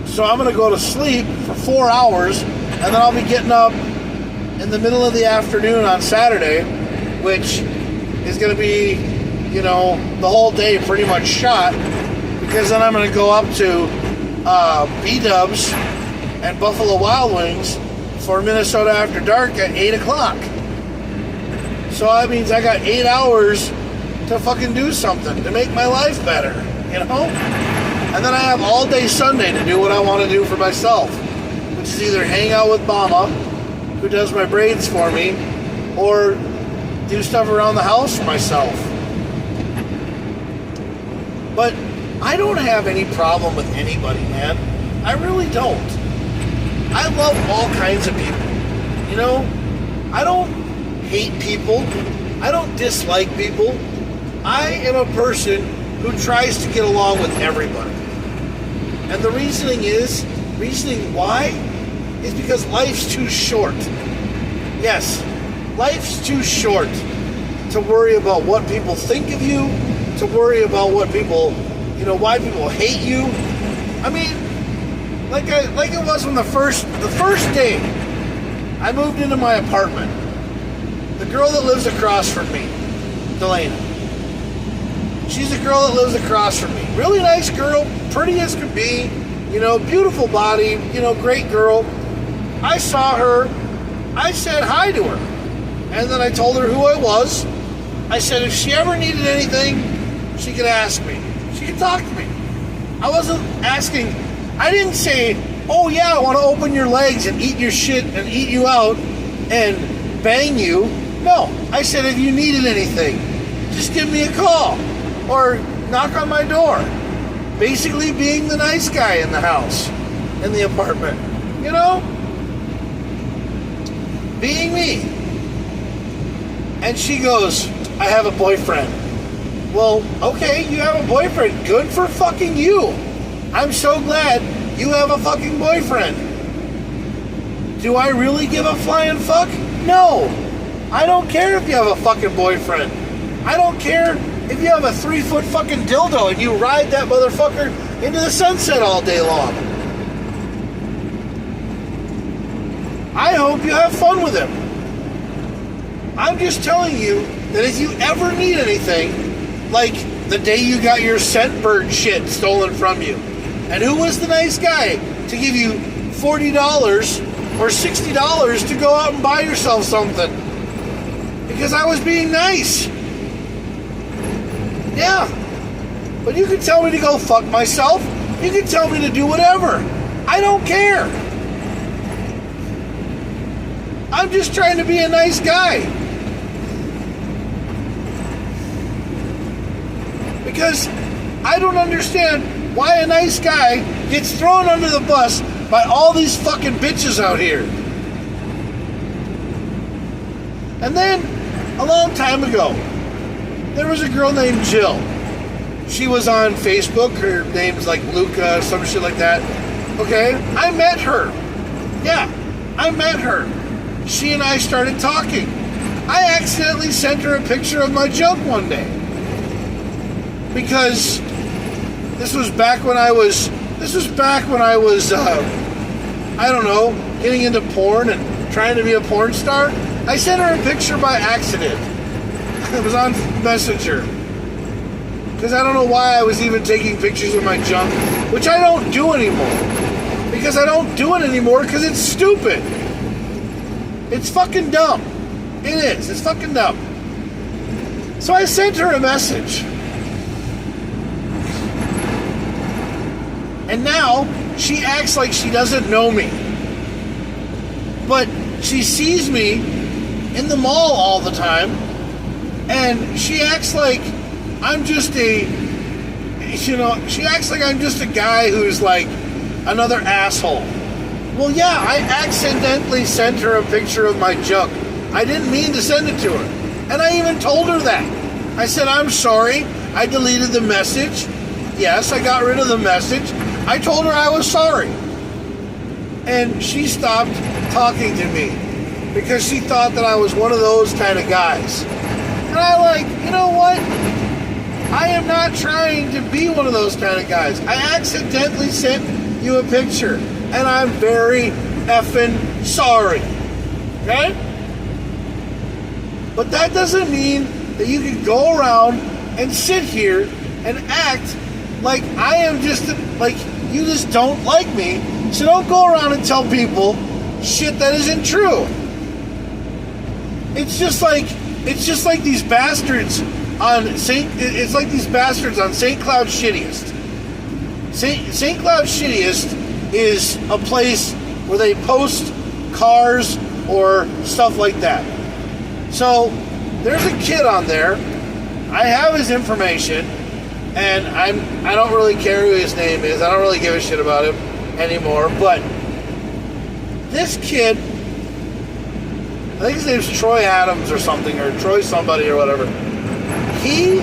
So I'm gonna go to sleep for 4 hours, and then I'll be getting up in the middle of the afternoon on Saturday, which is gonna be, the whole day pretty much shot, because then I'm gonna go up to B-Dubs and Buffalo Wild Wings for Minnesota After Dark at 8 o'clock. So that means I got 8 hours to fucking do something, to make my life better, And then I have all day Sunday to do what I want to do for myself, which is either hang out with Mama, who does my braids for me, or do stuff around the house for myself. But I don't have any problem with anybody, man. I really don't. I love all kinds of people. I don't hate people. I don't dislike people. I am a person who tries to get along with everybody. And the reasoning why is because life's too short. Yes, life's too short to worry about what people think of you, to worry about what people, why people hate you. I mean, like it was when the first day I moved into my apartment. The girl that lives across from me, Delana. She's a girl that lives across from me. Really nice girl, pretty as could be, beautiful body, great girl. I saw her, I said hi to her. And then I told her who I was. I said if she ever needed anything, she could ask me. She could talk to me. I wasn't asking, I didn't say, oh yeah, I want to open your legs and eat your shit and eat you out and bang you. No, I said if you needed anything, just give me a call or knock on my door. Basically being the nice guy in the house, in the apartment. Being me. And she goes, I have a boyfriend. Well, okay, you have a boyfriend. Good for fucking you. I'm so glad you have a fucking boyfriend. Do I really give a flying fuck? No. I don't care if you have a fucking boyfriend. I don't care if you have a 3-foot fucking dildo and you ride that motherfucker into the sunset all day long. I hope you have fun with him. I'm just telling you that if you ever need anything, like the day you got your Scentbird shit stolen from you, and who was the nice guy to give you $40 or $60 to go out and buy yourself something? Because I was being nice. Yeah. But you can tell me to go fuck myself. You can tell me to do whatever. I don't care. I'm just trying to be a nice guy. Because I don't understand why a nice guy gets thrown under the bus by all these fucking bitches out here. And then, a long time ago, there was a girl named Jill. She was on Facebook. Her name's like Luca, some shit like that. Okay? I met her. Yeah, I met her. She and I started talking. I accidentally sent her a picture of my junk one day. Because this was back when I was, I don't know, getting into porn and trying to be a porn star. I sent her a picture by accident. It was on Messenger. Because I don't know why I was even taking pictures of my junk, which I don't do anymore. Because I don't do it anymore because it's stupid. It's fucking dumb. It is. It's fucking dumb. So I sent her a message. And now she acts like she doesn't know me. But she sees me in the mall all the time. And she acts like I'm just she acts like I'm just a guy who's like another asshole. Well, yeah, I accidentally sent her a picture of my junk. I didn't mean to send it to her. And I even told her that. I said, I'm sorry. I deleted the message. Yes, I got rid of the message. I told her I was sorry. And she stopped talking to me because she thought that I was one of those kind of guys. And I like, you know what? I am not trying to be one of those kind of guys. I accidentally sent you a picture. And I'm very effing sorry. Okay? But that doesn't mean that you can go around and sit here and act like I am just, like you just don't like me. So don't go around and tell people shit that isn't true. It's just like these bastards on St. KamoKlauZ Shittiest. St. KamoKlauZ Shittiest is a place where they post cars or stuff like that. So there's a kid on there. I have his information, and I don't really care who his name is. I don't really give a shit about him anymore. But this kid, I think his name's Troy Adams or something, or Troy somebody or whatever. He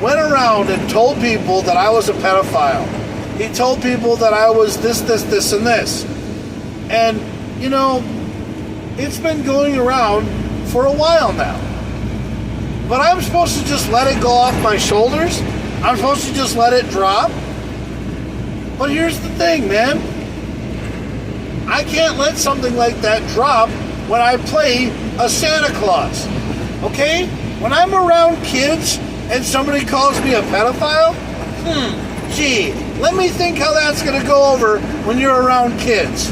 went around and told people that I was a pedophile. He told people that I was this, and this. And, you know, it's been going around for a while now. But I'm supposed to just let it go off my shoulders? I'm supposed to just let it drop? But here's the thing, man. I can't let something like that drop when I play a Santa Claus. Okay? When I'm around kids and somebody calls me a pedophile, gee, let me think how that's going to go over when you're around kids.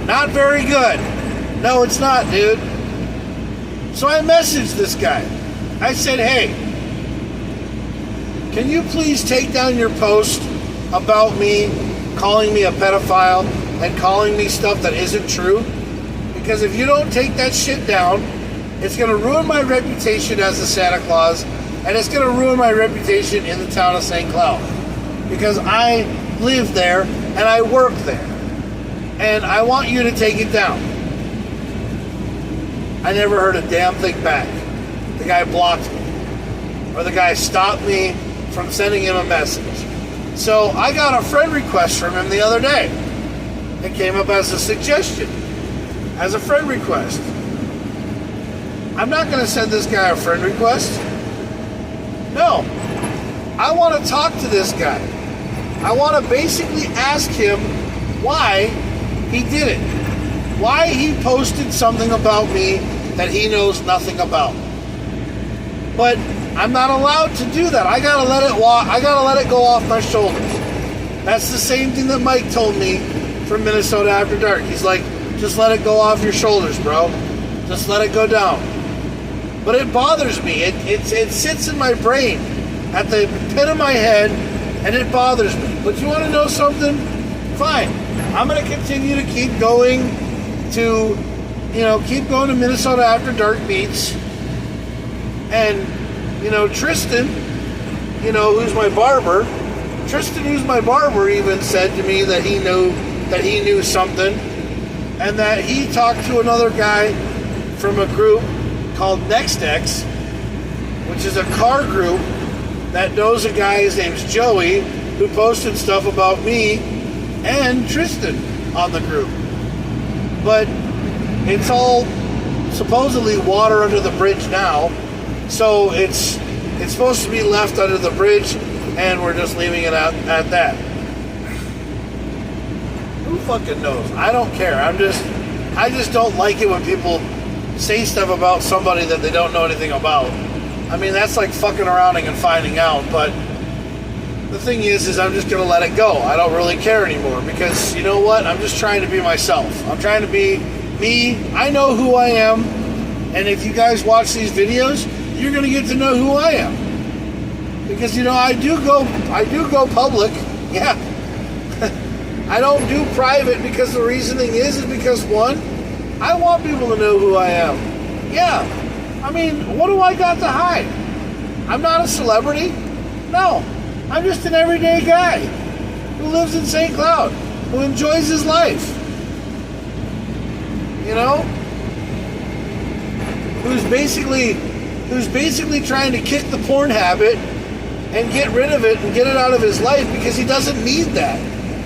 Not very good. No, it's not, dude. So I messaged this guy. I said, hey, can you please take down your post about me calling me a pedophile and calling me stuff that isn't true? Because if you don't take that shit down, it's going to ruin my reputation as a Santa Claus, and it's going to ruin my reputation in the town of St. KamoKlauZ. Because I live there and I work there. And I want you to take it down. I never heard a damn thing back. The guy blocked me. Or the guy stopped me from sending him a message. So I got a friend request from him the other day. It came up as a suggestion, as a friend request. I'm not going to send this guy a friend request. No. I want to talk to this guy. I want to basically ask him why he did it. Why he posted something about me that he knows nothing about. But I'm not allowed to do that. I gotta let it go off my shoulders. That's the same thing that Mike told me from Minnesota After Dark. He's like, just let it go off your shoulders, bro. Just let it go down. But it bothers me. It sits in my brain at the pit of my head, and it bothers me. But you want to know something? Fine. I'm going to continue to keep going to Minnesota After Dark meets. And, Tristan, who's my barber, even said to me that he knew something, and that he talked to another guy from a group called NextX, which is a car group that knows a guy, his name's Joey, who posted stuff about me and Tristan on the group. But it's all supposedly water under the bridge now, so it's supposed to be left under the bridge, and we're just leaving it at that. Who fucking knows? I don't care. I just don't like it when people say stuff about somebody that they don't know anything about. I mean, that's like fucking around and finding out, but the thing is I'm just going to let it go. I don't really care anymore, because you know what? I'm just trying to be myself. I'm trying to be me. I know who I am, and if you guys watch these videos, you're going to get to know who I am. Because, I do go public. Yeah. I don't do private, because the reasoning is because, one, I want people to know who I am. Yeah. I mean, what do I got to hide? I'm not a celebrity. No. I'm just an everyday guy who lives in St. Cloud, who enjoys his life. Who's basically trying to kick the porn habit and get rid of it and get it out of his life, because he doesn't need that.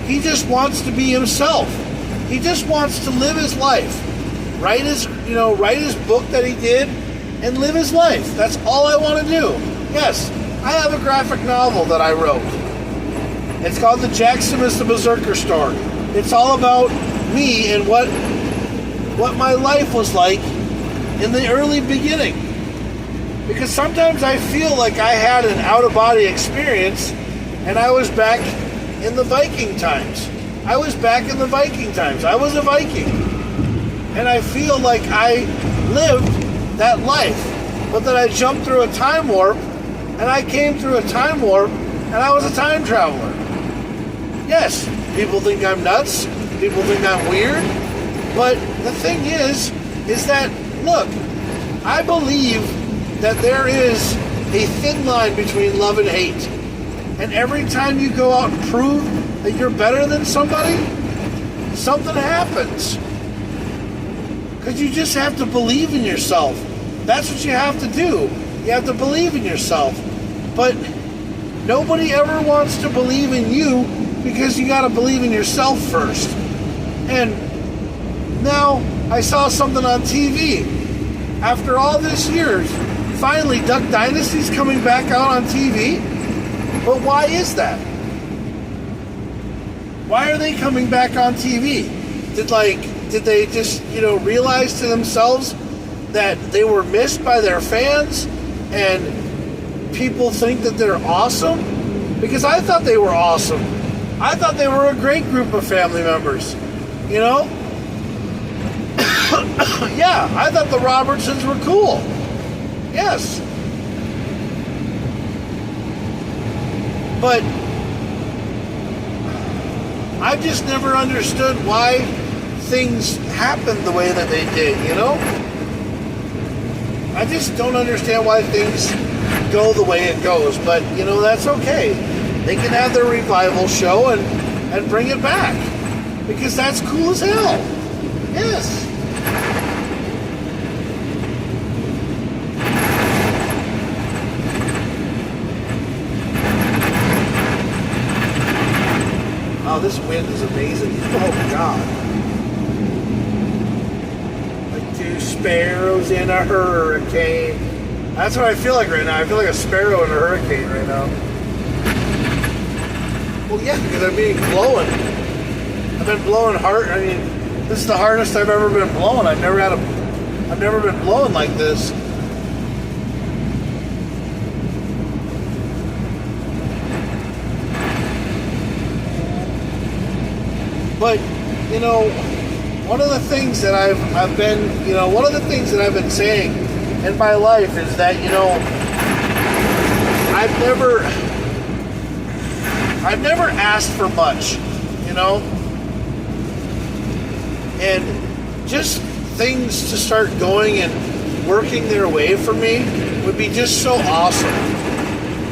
He just wants to be himself. He just wants to live his life. Write his book that he did and live his life. That's all I want to do. Yes, I have a graphic novel that I wrote. It's called The Jackson the Berserker Story. It's all about me and what my life was like in the early beginning. Because sometimes I feel like I had an out-of-body experience, and I was back in the Viking times. I was a Viking. And I feel like I lived that life. But then I jumped through a time warp, and I came through a time warp, and I was a time traveler. Yes, people think I'm nuts. People think I'm weird. But the thing is that, look, I believe that there is a thin line between love and hate. And every time you go out and prove that you're better than somebody, something happens. Because you just have to believe in yourself. That's what you have to do. You have to believe in yourself. But nobody ever wants to believe in you, because you got to believe in yourself first. And now I saw something on TV. After all these years, finally Duck Dynasty's coming back out on TV. But why is that? Why are they coming back on TV? Did they just, realize to themselves that they were missed by their fans, and people think that they're awesome? Because I thought they were awesome. I thought they were a great group of family members. Yeah, I thought the Robertsons were cool. Yes. But I've just never understood why things happened the way that they did, I just don't understand why things go the way it goes. But, that's okay. They can have their revival show and bring it back. Because that's cool as hell. Yes. this wind is amazing. Oh, God. Like two sparrows in a hurricane. That's what I feel like right now. I feel like a sparrow in a hurricane right now. Well, yeah, because I'm being blown. I've been blowing hard. I mean, this is the hardest I've ever been blown. I've never been blown like this. But, you know, one of the things that I've been saying in my life is that, you know, I've never asked for much, you know, and just things to start going and working their way for me would be just so awesome.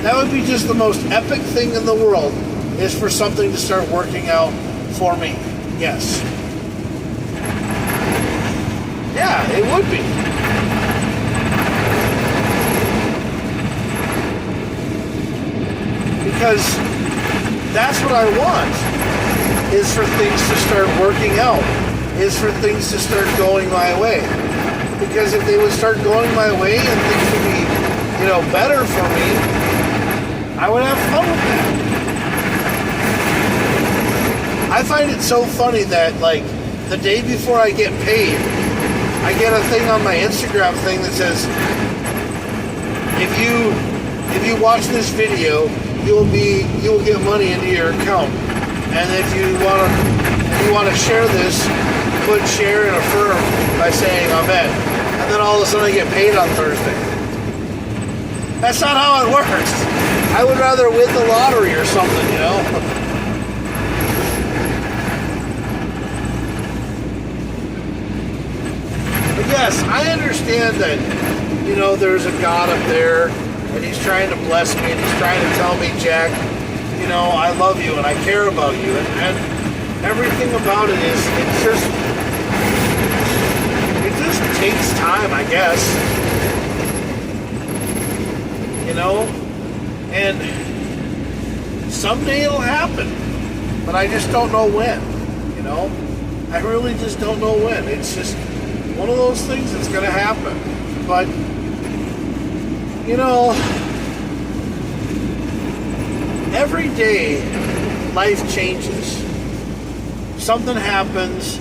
That would be just the most epic thing in the world, is for something to start working out for me. Yes. Yeah, it would be. Because that's what I want, is for things to start working out, is for things to start going my way. Because if they would start going my way and things would be, you know, better for me, I would have fun with that. I find it so funny that, like, the day before I get paid, I get a thing on my Instagram thing that says, if you watch this video, you will get money into your account. And if you want to share this, put share and affirm by saying amen. And then all of a sudden I get paid on Thursday. That's not how it works. I would rather win the lottery or something, you know? But yes, I understand that, you know, there's a God up there and he's trying to bless me and he's trying to tell me, Jack, you know, I love you and I care about you, and everything about it is, it just takes time, I guess, you know, and someday it'll happen, but I just don't know when, you know, I really just don't know when. It's just one of those things that's going to happen. But, you know, every day life changes. Something happens,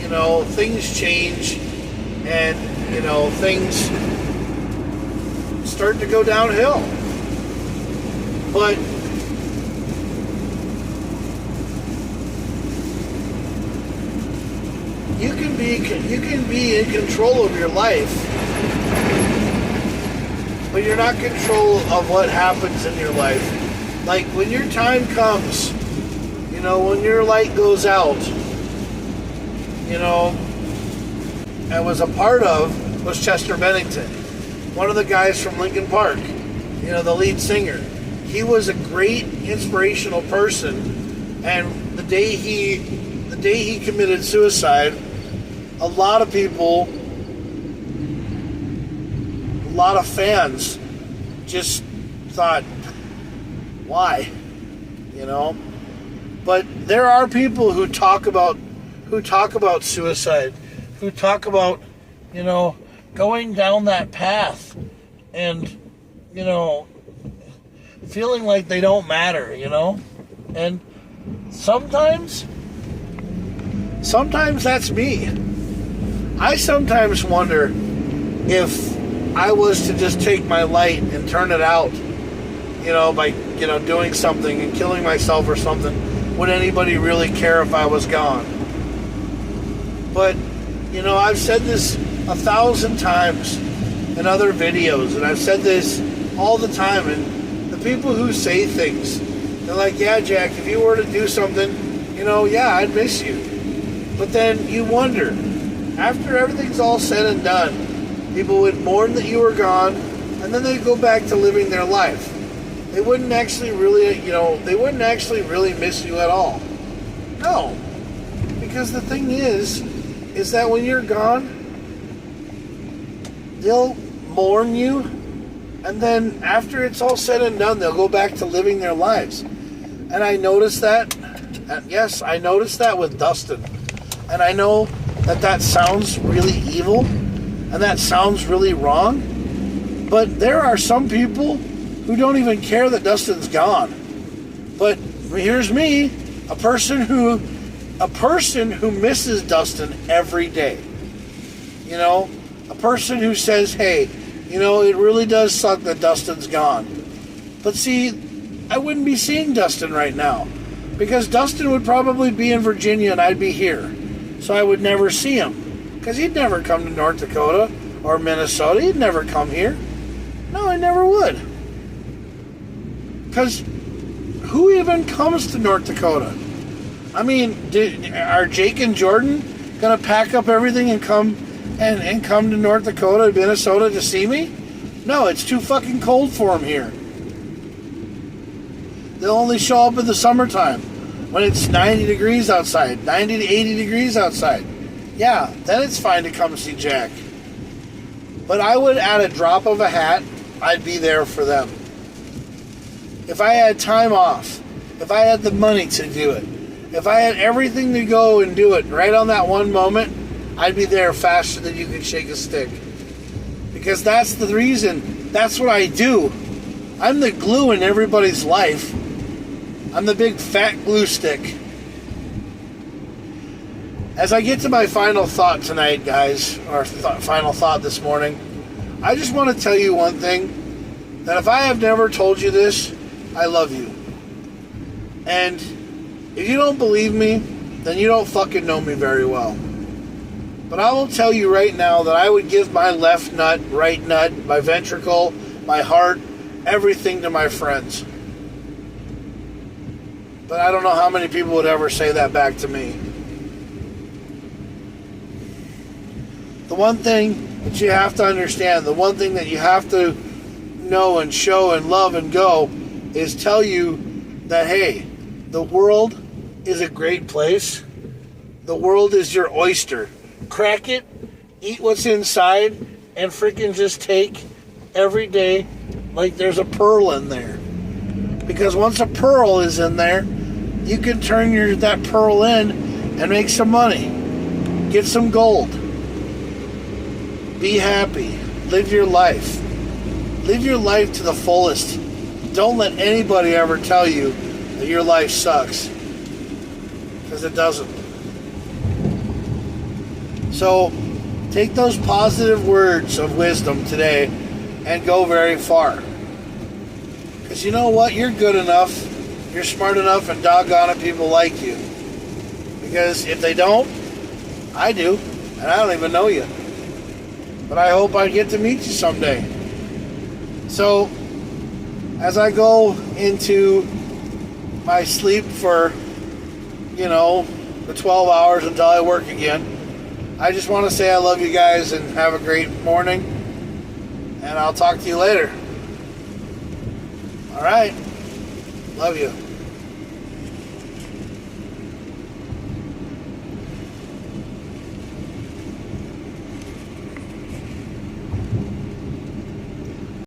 you know, things change, and, you know, things start to go downhill. But you can be in control of your life, but you're not in control of what happens in your life. Like when your time comes, you know, when your light goes out, you know, I was a part of was Chester Bennington, one of the guys from Linkin Park, you know, the lead singer. He was a great inspirational person, and the day he committed suicide, a lot of people, a lot of fans just thought, why? You know? But there are people who talk about suicide, who talk about, you know, going down that path and, you know, feeling like they don't matter, you know? And sometimes that's me. I sometimes wonder if I was to just take my light and turn it out, you know, by, you know, doing something and killing myself or something, would anybody really care if I was gone? But, you know, I've said this 1,000 times in other videos, and I've said this all the time, and the people who say things, they're like, yeah, Jack, if you were to do something, you know, yeah, I'd miss you. But then you wonder, after everything's all said and done, people would mourn that you were gone, and then they'd go back to living their life. They wouldn't actually really, you know, they wouldn't actually really miss you at all. No. Because the thing is that when you're gone, they'll mourn you, and then after it's all said and done, they'll go back to living their lives. And I noticed that And yes, I noticed that with Dustin. And I know that sounds really evil, and that sounds really wrong. But there are some people who don't even care that Dustin's gone. But here's me, a person who misses Dustin every day. You know, a person who says, hey, you know, it really does suck that Dustin's gone. But see, I wouldn't be seeing Dustin right now, because Dustin would probably be in Virginia and I'd be here. So I would never see him, because he'd never come to North Dakota or Minnesota. He'd never come here. No, he never would. Because who even comes to North Dakota? I mean, are Jake and Jordan going to pack up everything and come to North Dakota, Minnesota to see me? No, it's too fucking cold for them here. They'll only show up in the summertime when it's 90 degrees outside, 90 to 80 degrees outside. Yeah, then it's fine to come see Jack. But I would, at a drop of a hat, I'd be there for them. If I had time off, if I had the money to do it, if I had everything to go and do it right on that one moment, I'd be there faster than you could shake a stick. Because that's the reason. That's what I do. I'm the glue in everybody's life. I'm the big fat glue stick. As I get to my final thought tonight, guys, or final thought this morning, I just want to tell you one thing, that if I have never told you this, I love you. And if you don't believe me, then you don't fucking know me very well. But I will tell you right now that I would give my left nut, right nut, my ventricle, my heart, everything to my friends. But I don't know how many people would ever say that back to me. The one thing that you have to understand, the one thing that you have to know and show and love and go, is tell you that, hey, the world is a great place. The world is your oyster. Crack it, eat what's inside, and freaking just take every day like there's a pearl in there. Because once a pearl is in there, you can turn that pearl in and make some money. Get some gold. Be happy. Live your life. Live your life to the fullest. Don't let anybody ever tell you that your life sucks. Because it doesn't. So, take those positive words of wisdom today and go very far. Because you know what? You're good enough. You're smart enough, and doggone it, people like you. Because if they don't, I do. And I don't even know you. But I hope I get to meet you someday. So, as I go into my sleep for, the 12 hours until I work again, I just want to say I love you guys and have a great morning. And I'll talk to you later. All right. Love you.